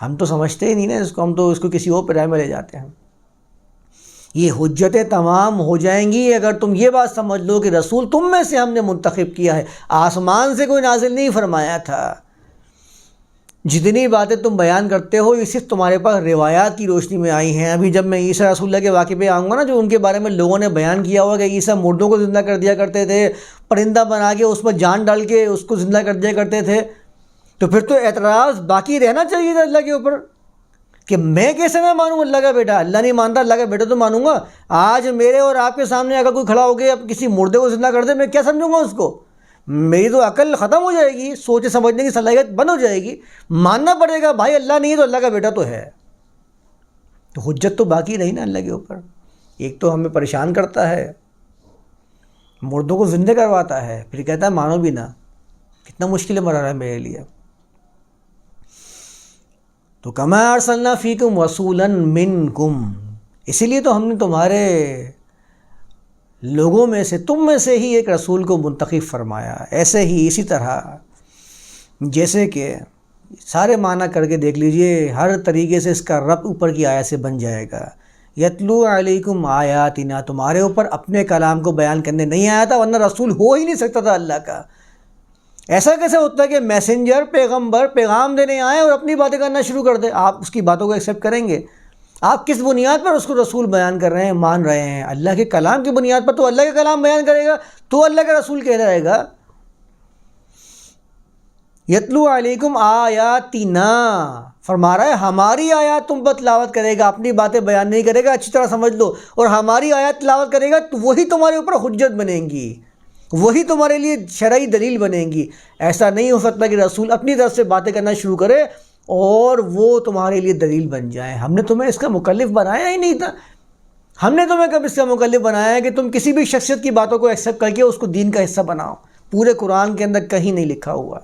ہم تو سمجھتے ہی نہیں نا اس کو، ہم تو اس کو کسی اور پرائے میں لے جاتے ہیں۔ یہ حجتیں تمام ہو جائیں گی اگر تم یہ بات سمجھ لو کہ رسول تم میں سے ہم نے منتخب کیا ہے، آسمان سے کوئی نازل نہیں فرمایا تھا۔ جتنی باتیں تم بیان کرتے ہو یہ صرف تمہارے پاس روایات کی روشنی میں آئی ہیں۔ ابھی جب میں عیسیٰ رسول اللہ کے واقعے پہ آؤں گا نا، جو ان کے بارے میں لوگوں نے بیان کیا ہوا کہ عیسیٰ مردوں کو زندہ کر دیا کرتے تھے، پرندہ بنا کے اس میں جان ڈال کے اس کو زندہ کر دیا کرتے تھے، تو پھر تو اعتراض باقی رہنا چاہیے تھا اللہ کے اوپر کہ میں کیسے نہ مانوں اللہ کا بیٹا؟ اللہ نہیں مانتا، اللہ کا بیٹا تو مانوں گا۔ آج میرے اور آپ کے سامنے اگر کوئی کھڑا ہو کے اب کسی مردے کو زندہ کر دے، میں کیا سمجھوں گا اس کو؟ میری تو عقل ختم ہو جائے گی، سوچے سمجھنے کی صلاحیت بند ہو جائے گی۔ ماننا پڑے گا بھائی اللہ نہیں ہے تو اللہ کا بیٹا تو ہے۔ تو حجت تو باقی رہی نا اللہ کے اوپر۔ ایک تو ہمیں پریشان کرتا ہے، مردوں کو زندہ کرواتا ہے، پھر کہتا ہے مانو بھی نہ۔ کتنا مشکل مرحلہ ہے میرے لیے۔ تو کما ارسلنا فیکم رسولا منکم، اسی لیے تو ہم نے تمہارے لوگوں میں سے، تم میں سے ہی ایک رسول کو منتخب فرمایا۔ ایسے ہی اسی طرح جیسے کہ سارے معنی کر کے دیکھ لیجئے، ہر طریقے سے اس کا ربط اوپر کی آیت سے بن جائے گا۔ یتلو علیکم آیاتنا، تمہارے اوپر اپنے کلام کو بیان کرنے نہیں آیا تھا، ورنہ رسول ہو ہی نہیں سکتا تھا اللہ کا۔ ایسا کیسے ہوتا ہے کہ میسنجر، پیغمبر پیغام دینے آئے اور اپنی باتیں کرنا شروع کر دے؟ آپ اس کی باتوں کو ایکسیپٹ کریں گے؟ آپ کس بنیاد پر اس کو رسول بیان کر رہے ہیں، مان رہے ہیں؟ اللہ کے کلام کی بنیاد پر۔ تو اللہ کا کلام بیان کرے گا تو اللہ کا رسول کہلائے گا۔ یتلو علیکم آیاتنا، فرما رہا ہے ہماری آیات تم پر تلاوت کرے گا، اپنی باتیں بیان نہیں کرے گا، اچھی طرح سمجھ لو۔ اور ہماری آیات تلاوت کرے گا تو وہی تمہارے اوپر حجت بنیں گی، وہی تمہارے لیے شرعی دلیل بنیں گی۔ ایسا نہیں ہو سکتا کہ رسول اپنی طرف سے باتیں کرنا شروع کرے اور وہ تمہارے لیے دلیل بن جائیں۔ ہم نے تمہیں اس کا مکلف بنایا ہی نہیں تھا۔ ہم نے تمہیں کب اس کا مکلف بنایا ہے کہ تم کسی بھی شخصیت کی باتوں کو ایکسیپٹ کر کے اس کو دین کا حصہ بناؤ؟ پورے قرآن کے اندر کہیں نہیں لکھا ہوا۔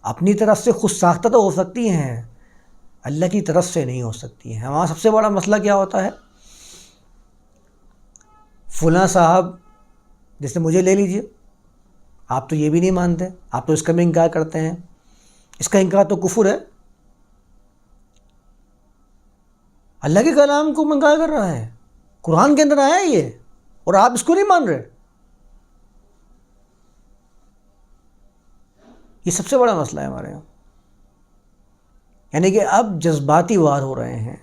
اپنی طرف سے خود ساختہ تو ہو سکتی ہیں، اللہ کی طرف سے نہیں ہو سکتی ہیں۔ ہمارا سب سے بڑا مسئلہ کیا ہوتا ہے؟ فلاں صاحب، جیسے مجھے لے لیجئے، آپ تو یہ بھی نہیں مانتے، آپ تو اس کا بھی انکار کرتے ہیں۔ اس کا انکار تو کفر ہے، اللہ کے کلام کو انکار کر رہا ہے، قرآن کے اندر آیا ہے یہ، اور آپ اس کو نہیں مان رہے۔ یہ سب سے بڑا مسئلہ ہے ہمارے یہاں۔ یعنی کہ اب جذباتی وار ہو رہے ہیں۔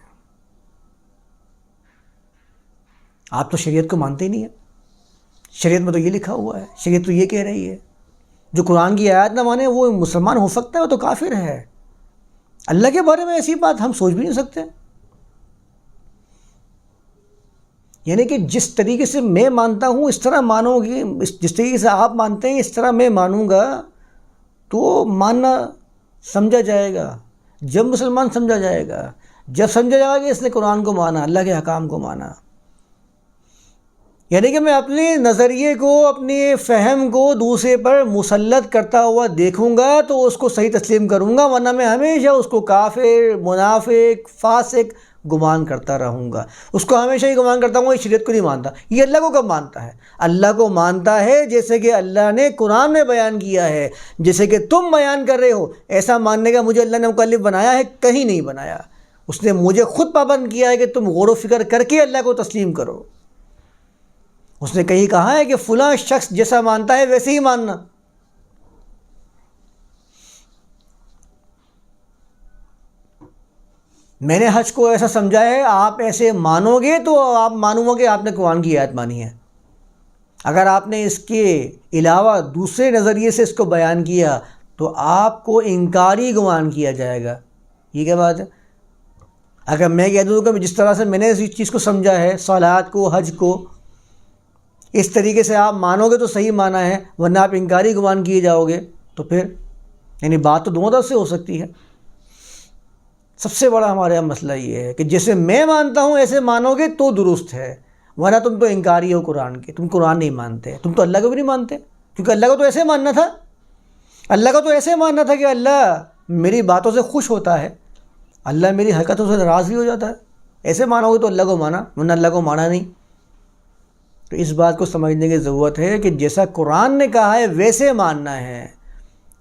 آپ تو شریعت کو مانتے ہی نہیں ہیں، شریعت میں تو یہ لکھا ہوا ہے، شریعت تو یہ کہہ رہی ہے۔ جو قرآن کی آیات نہ مانے وہ مسلمان ہو سکتا ہے، وہ تو کافر ہے۔ اللہ کے بارے میں ایسی بات ہم سوچ بھی نہیں سکتے۔ یعنی کہ جس طریقے سے میں مانتا ہوں اس طرح مانو گے، جس طریقے سے آپ مانتے ہیں اس طرح میں مانوں گا تو ماننا سمجھا جائے گا۔ جب مسلمان سمجھا جائے گا، جب سمجھا جائے گا کہ اس نے قرآن کو مانا، اللہ کے حکام کو مانا۔ یعنی کہ میں اپنے نظریے کو، اپنے فہم کو دوسرے پر مسلط کرتا ہوا دیکھوں گا تو اس کو صحیح تسلیم کروں گا، ورنہ میں ہمیشہ اس کو کافر، منافق، فاسق گمان کرتا رہوں گا۔ اس کو ہمیشہ ہی گمان کرتا ہوں یہ شریعت کو نہیں مانتا۔ یہ اللہ کو کب مانتا ہے؟ اللہ کو مانتا ہے جیسے کہ اللہ نے قرآن میں بیان کیا ہے، جیسے کہ تم بیان کر رہے ہو۔ ایسا ماننے کا مجھے اللہ نے مکلف بنایا ہے؟ کہیں نہیں بنایا۔ اس نے مجھے خود پابند کیا ہے کہ تم غور و فکر کر کے اللہ کو تسلیم کرو۔ اس نے کہیں کہا ہے کہ فلاں شخص جیسا مانتا ہے ویسے ہی ماننا۔ میں نے حج کو ایسا سمجھا ہے، آپ ایسے مانو گے تو آپ مانو گے آپ نے قرآن کی آیت مانی ہے۔ اگر آپ نے اس کے علاوہ دوسرے نظریے سے اس کو بیان کیا تو آپ کو انکاری گمان کیا جائے گا۔ یہ کیا بات ہے؟ اگر میں کہہ دوں کہ جس طرح سے میں نے اس چیز کو سمجھا ہے، صلات کو، حج کو، اس طریقے سے آپ مانو گے تو صحیح مانا ہے، ورنہ آپ انکاری گمان کیے جاؤ گے، تو پھر یعنی بات تو دونوں طرف سے ہو سکتی ہے۔ سب سے بڑا ہمارے یہاں مسئلہ یہ ہے کہ جیسے میں مانتا ہوں ایسے مانو گے تو درست ہے، ورنہ تم تو انکاری ہو قرآن کے، تم قرآن نہیں مانتے، تم تو اللہ کو بھی نہیں مانتے، کیونکہ اللہ کو تو ایسے ماننا تھا، اللہ کا تو ایسے ماننا تھا کہ اللہ میری باتوں سے خوش ہوتا ہے، اللہ میری حرکتوں سے ناراض بھی ہو جاتا ہے، ایسے مانو گے تو اللہ کو مانا، ورنہ اللہ کو مانا نہیں۔ تو اس بات کو سمجھنے کی ضرورت ہے کہ جیسا قرآن نے کہا ہے ویسے ماننا ہے،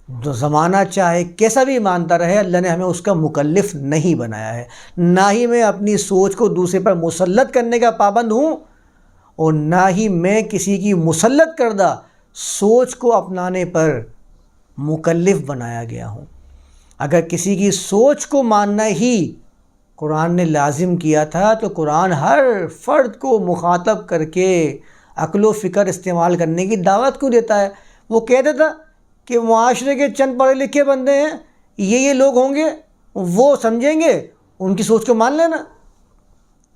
جو زمانہ چاہے کیسا بھی مانتا رہے، اللہ نے ہمیں اس کا مکلف نہیں بنایا ہے، نہ ہی میں اپنی سوچ کو دوسرے پر مسلط کرنے کا پابند ہوں، اور نہ ہی میں کسی کی مسلط کردہ سوچ کو اپنانے پر مکلف بنایا گیا ہوں۔ اگر کسی کی سوچ کو ماننا ہی قرآن نے لازم کیا تھا تو قرآن ہر فرد کو مخاطب کر کے عقل و فکر استعمال کرنے کی دعوت کیوں دیتا ہے؟ وہ کہہ دیتا کہ معاشرے کے چند پڑھے لکھے بندے ہیں، یہ لوگ ہوں گے، وہ سمجھیں گے، ان کی سوچ کو مان لینا۔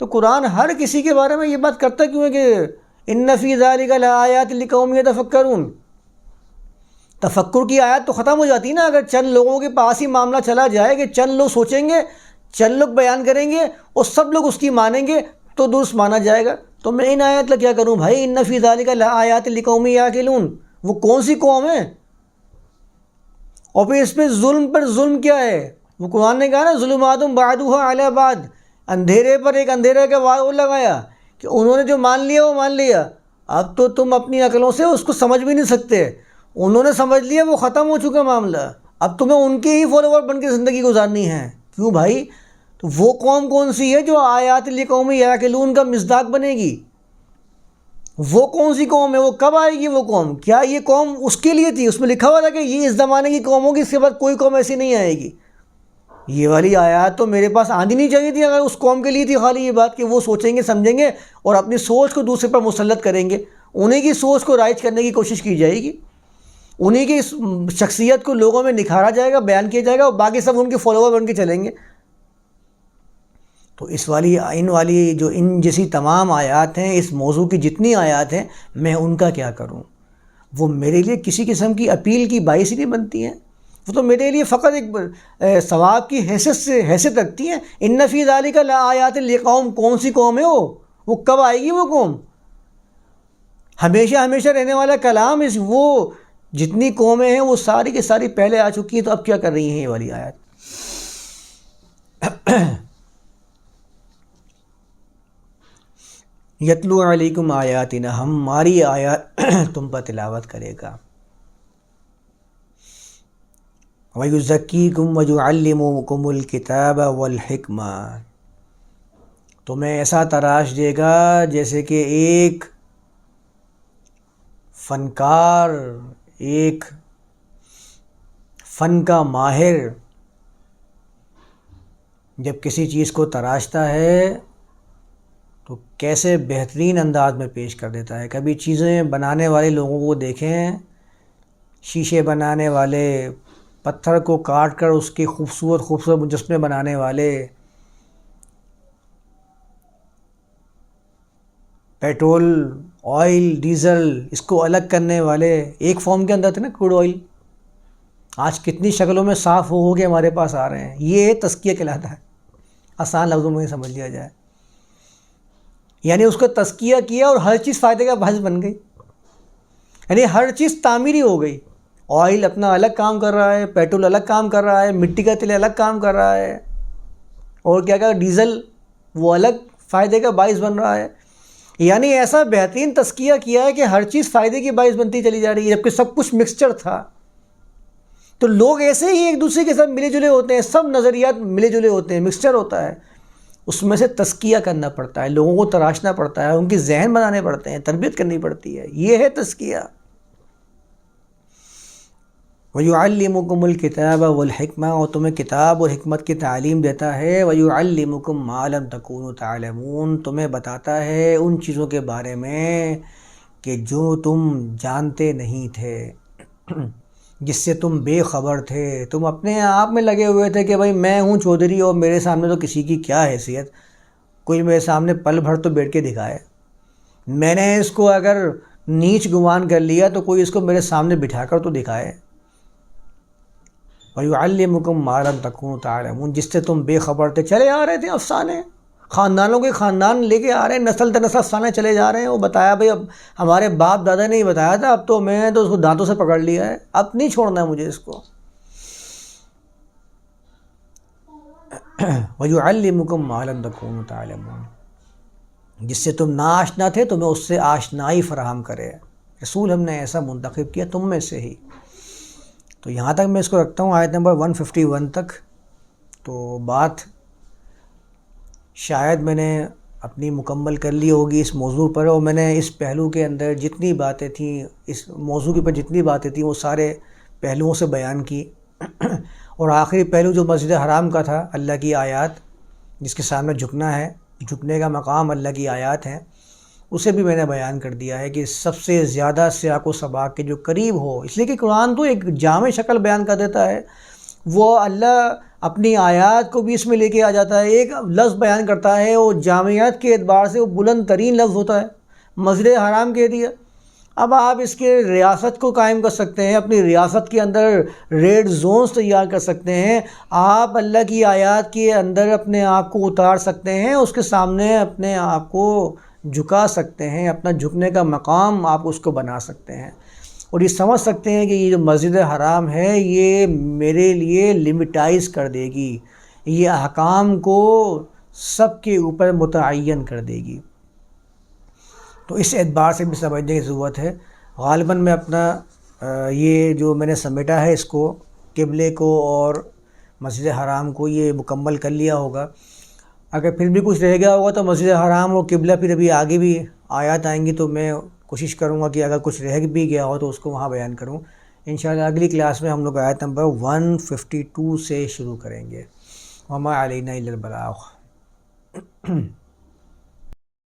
تو قرآن ہر کسی کے بارے میں یہ بات کرتا کیوں ہے کہ ان فی ذالک لآیات لقوم یتفکرون؟ تفکر کی آیات تو ختم ہو جاتی نا اگر چند لوگوں کے پاس ہی معاملہ چلا جائے کہ چند لوگ سوچیں گے، چند لوگ بیان کریں گے اور سب لوگ اس کی مانیں گے تو درست مانا جائے گا۔ تو میں ان آیات کا کیا کروں بھائی؟ ان فی ذالک لآیات لقوم یعقلون، وہ کون سی قوم ہے؟ اور پھر اس پہ ظلم پر ظلم کیا ہے؟ وہ قرآن نے کہا نا ظلمات بعضها علی بعض، اندھیرے پر ایک اندھیرے کا واؤ لگایا کہ انہوں نے جو مان لیا وہ مان لیا، اب تو تم اپنی عقلوں سے اس کو سمجھ بھی نہیں سکتے، انہوں نے سمجھ لیا، وہ ختم ہو چکا معاملہ، اب تمہیں ان کے ہی فالوور بن کے زندگی گزارنی ہے۔ کیوں بھائی؟ تو وہ قوم کون سی ہے جو آیات لقوم یعقلون کا مصداق بنے گی؟ وہ کون سی قوم ہے؟ وہ کب آئے گی وہ قوم؟ کیا یہ قوم اس کے لیے تھی؟ اس میں لکھا ہوا تھا کہ یہ اس زمانے کی قوم ہوگی، اس کے بعد کوئی قوم ایسی نہیں آئے گی؟ یہ والی آیات تو میرے پاس آنی نہیں چاہیے تھی اگر اس قوم کے لیے تھی خالی یہ بات کہ وہ سوچیں گے، سمجھیں گے اور اپنی سوچ کو دوسرے پر مسلط کریں گے، انہیں کی سوچ کو رائج کرنے کی کوشش کی جائے گی، انہیں کی شخصیت کو لوگوں میں نکھارا جائے گا، بیان کیا جائے گا، اور باقی سب ان کے فالوور بن کے چلیں گے۔ تو ان جیسی تمام آیات ہیں، اس موضوع کی جتنی آیات ہیں، میں ان کا کیا کروں؟ وہ میرے لیے کسی قسم کی اپیل کی باعث ہی نہیں بنتی ہیں، وہ تو میرے لیے فقط ایک ثواب کی حیثیت رکھتی ہیں۔ ان فی ذالک لآیات لقوم، کون سی قوم ہے وہ کب آئے گی وہ قوم؟ ہمیشہ رہنے والا کلام، وہ جتنی قومیں ہیں وہ ساری کی ساری پہلے آ چکی ہیں، تو اب کیا کر رہی ہیں یہ والی آیات؟ یتلو علیکم آیاتنا، ہماری آیات تم پر تلاوت کرے گا، وَيُزَكِّيكُمْ وَيُعَلِّمُكُمُ الْكِتَابَ وَالْحِكْمَةَ، تمہیں ایسا تراش دے گا جیسے کہ ایک فنکار، ایک فن کا ماہر جب کسی چیز کو تراشتا ہے تو کیسے بہترین انداز میں پیش کر دیتا ہے۔ کبھی چیزیں بنانے والے لوگوں کو دیکھیں، شیشے بنانے والے، پتھر کو کاٹ کر اس کے خوبصورت مجسمے بنانے والے، پیٹرول، آئل، ڈیزل، اس کو الگ کرنے والے، ایک فارم کے اندر تھے نا کروڈ آئل، آج کتنی شکلوں میں صاف ہو کے ہمارے پاس آ رہے ہیں۔ یہ تزکیہ کہلاتا ہے، آسان لفظوں میں سمجھ لیا جائے، یعنی اس کو تزکیہ کیا اور ہر چیز فائدے کا باعث بن گئی، یعنی ہر چیز تعمیری ہو گئی۔ آئل اپنا الگ کام کر رہا ہے، پیٹرول الگ کام کر رہا ہے، مٹی کا تیل الگ کام کر رہا ہے، اور کیا ڈیزل وہ الگ فائدے کا باعث بن رہا ہے۔ یعنی ایسا بہترین تزکیہ کیا ہے کہ ہر چیز فائدے کی باعث بنتی چلی جا رہی ہے، جبکہ سب کچھ مکسچر تھا۔ تو لوگ ایسے ہی ایک دوسرے کے ساتھ ملے جلے ہوتے ہیں، سب نظریات ملے جلے ہوتے ہیں، مکسچر ہوتا ہے، اس میں سے تزکیہ کرنا پڑتا ہے، لوگوں کو تراشنا پڑتا ہے، ان کے ذہن بنانے پڑتے ہیں، تربیت کرنی پڑتی ہے، یہ ہے تزکیہ۔ وَيُعَلِّمُكُمُ الْكِتَابَ وَالْحِكْمَةَ، اور تمہیں کتاب اور حکمت کی تعلیم دیتا ہے۔ وَيُعَلِّمُكُم مَّا لَمْ تَكُونُوا تَعْلَمُونَ، تمہیں بتاتا ہے ان چیزوں کے بارے میں کہ جو تم جانتے نہیں تھے، جس سے تم بے خبر تھے، تم اپنے آپ میں لگے ہوئے تھے کہ بھائی میں ہوں چودھری اور میرے سامنے تو کسی کی کیا حیثیت، کوئی میرے سامنے پل بھر تو بیٹھ کے دکھائے، میں نے اس کو اگر نیچ گمان کر لیا تو کوئی اس کو میرے سامنے بٹھا کر تو دکھائے۔ وَيُعَلِّمُكُم مَّا لَمْ تَكُونُوا تَعْلَمُونَ، جس سے تم بے خبر تھے، چلے آ رہے تھے افسانے، خاندانوں کے خاندان لے کے آ رہے ہیں، نسل در نسل افسانے چلے جا رہے ہیں۔ وہ بتایا بھائی اب ہمارے باپ دادا نے ہی بتایا تھا، اب تو میں تو اس کو دانتوں سے پکڑ لیا ہے، اب نہیں چھوڑنا ہے مجھے اس کو۔ وَيُعَلِّمُكُم مَّا لَمْ تَكُونُوا تَعْلَمُونَ، جس سے تم ناآشنا تھے تمہیں اس سے آشنائی فراہم کرے، رسول ہم نے ایسا منتخب کیا تم میں سے ہی۔ تو یہاں تک میں اس کو رکھتا ہوں، آیت نمبر 151 تک۔ تو بات شاید میں نے اپنی مکمل کر لی ہوگی اس موضوع پر، اور میں نے اس پہلو کے اندر جتنی باتیں تھیں، اس موضوع کے اوپر جتنی باتیں تھیں وہ سارے پہلوؤں سے بیان کی۔ اور آخری پہلو جو مسجد حرام کا تھا، اللہ کی آیات، جس کے سامنے جھکنا ہے، جھکنے کا مقام اللہ کی آیات ہیں، اسے بھی میں نے بیان کر دیا ہے کہ سب سے زیادہ سیاق و سباق کے جو قریب ہو، اس لیے کہ قرآن تو ایک جامع شکل بیان کر دیتا ہے، وہ اللہ اپنی آیات کو بھی اس میں لے کے آ جاتا ہے، ایک لفظ بیان کرتا ہے، وہ جامعیت کے اعتبار سے وہ بلند ترین لفظ ہوتا ہے، مسجد حرام کہہ دیا۔ اب آپ اس کے ریاست کو قائم کر سکتے ہیں، اپنی ریاست کے اندر ریڈ زونز تیار کر سکتے ہیں، آپ اللہ کی آیات کے اندر اپنے آپ کو اتار سکتے ہیں، اس کے سامنے اپنے آپ کو جھکا سکتے ہیں، اپنا جھکنے کا مقام آپ اس کو بنا سکتے ہیں، اور یہ سمجھ سکتے ہیں کہ یہ جو مسجد حرام ہے یہ میرے لیے لمٹائز کر دے گی، یہ احکام کو سب کے اوپر متعین کر دے گی۔ تو اس اعتبار سے بھی سمجھنے کی ضرورت ہے۔ غالباً میں اپنا یہ جو میں نے سمیٹا ہے اس کو، قبلے کو اور مسجد حرام کو، یہ مکمل کر لیا ہوگا۔ اگر پھر بھی کچھ رہ گیا ہوگا تو مسجد حرام اور قبلہ پھر ابھی آگے بھی آیات آئیں گی، تو میں کوشش کروں گا کہ اگر کچھ رہ بھی گیا ہو تو اس کو وہاں بیان کروں۔ انشاءاللہ اگلی کلاس میں ہم لوگ آیت نمبر 152 سے شروع کریں گے۔ وما علینا الا البلاغ۔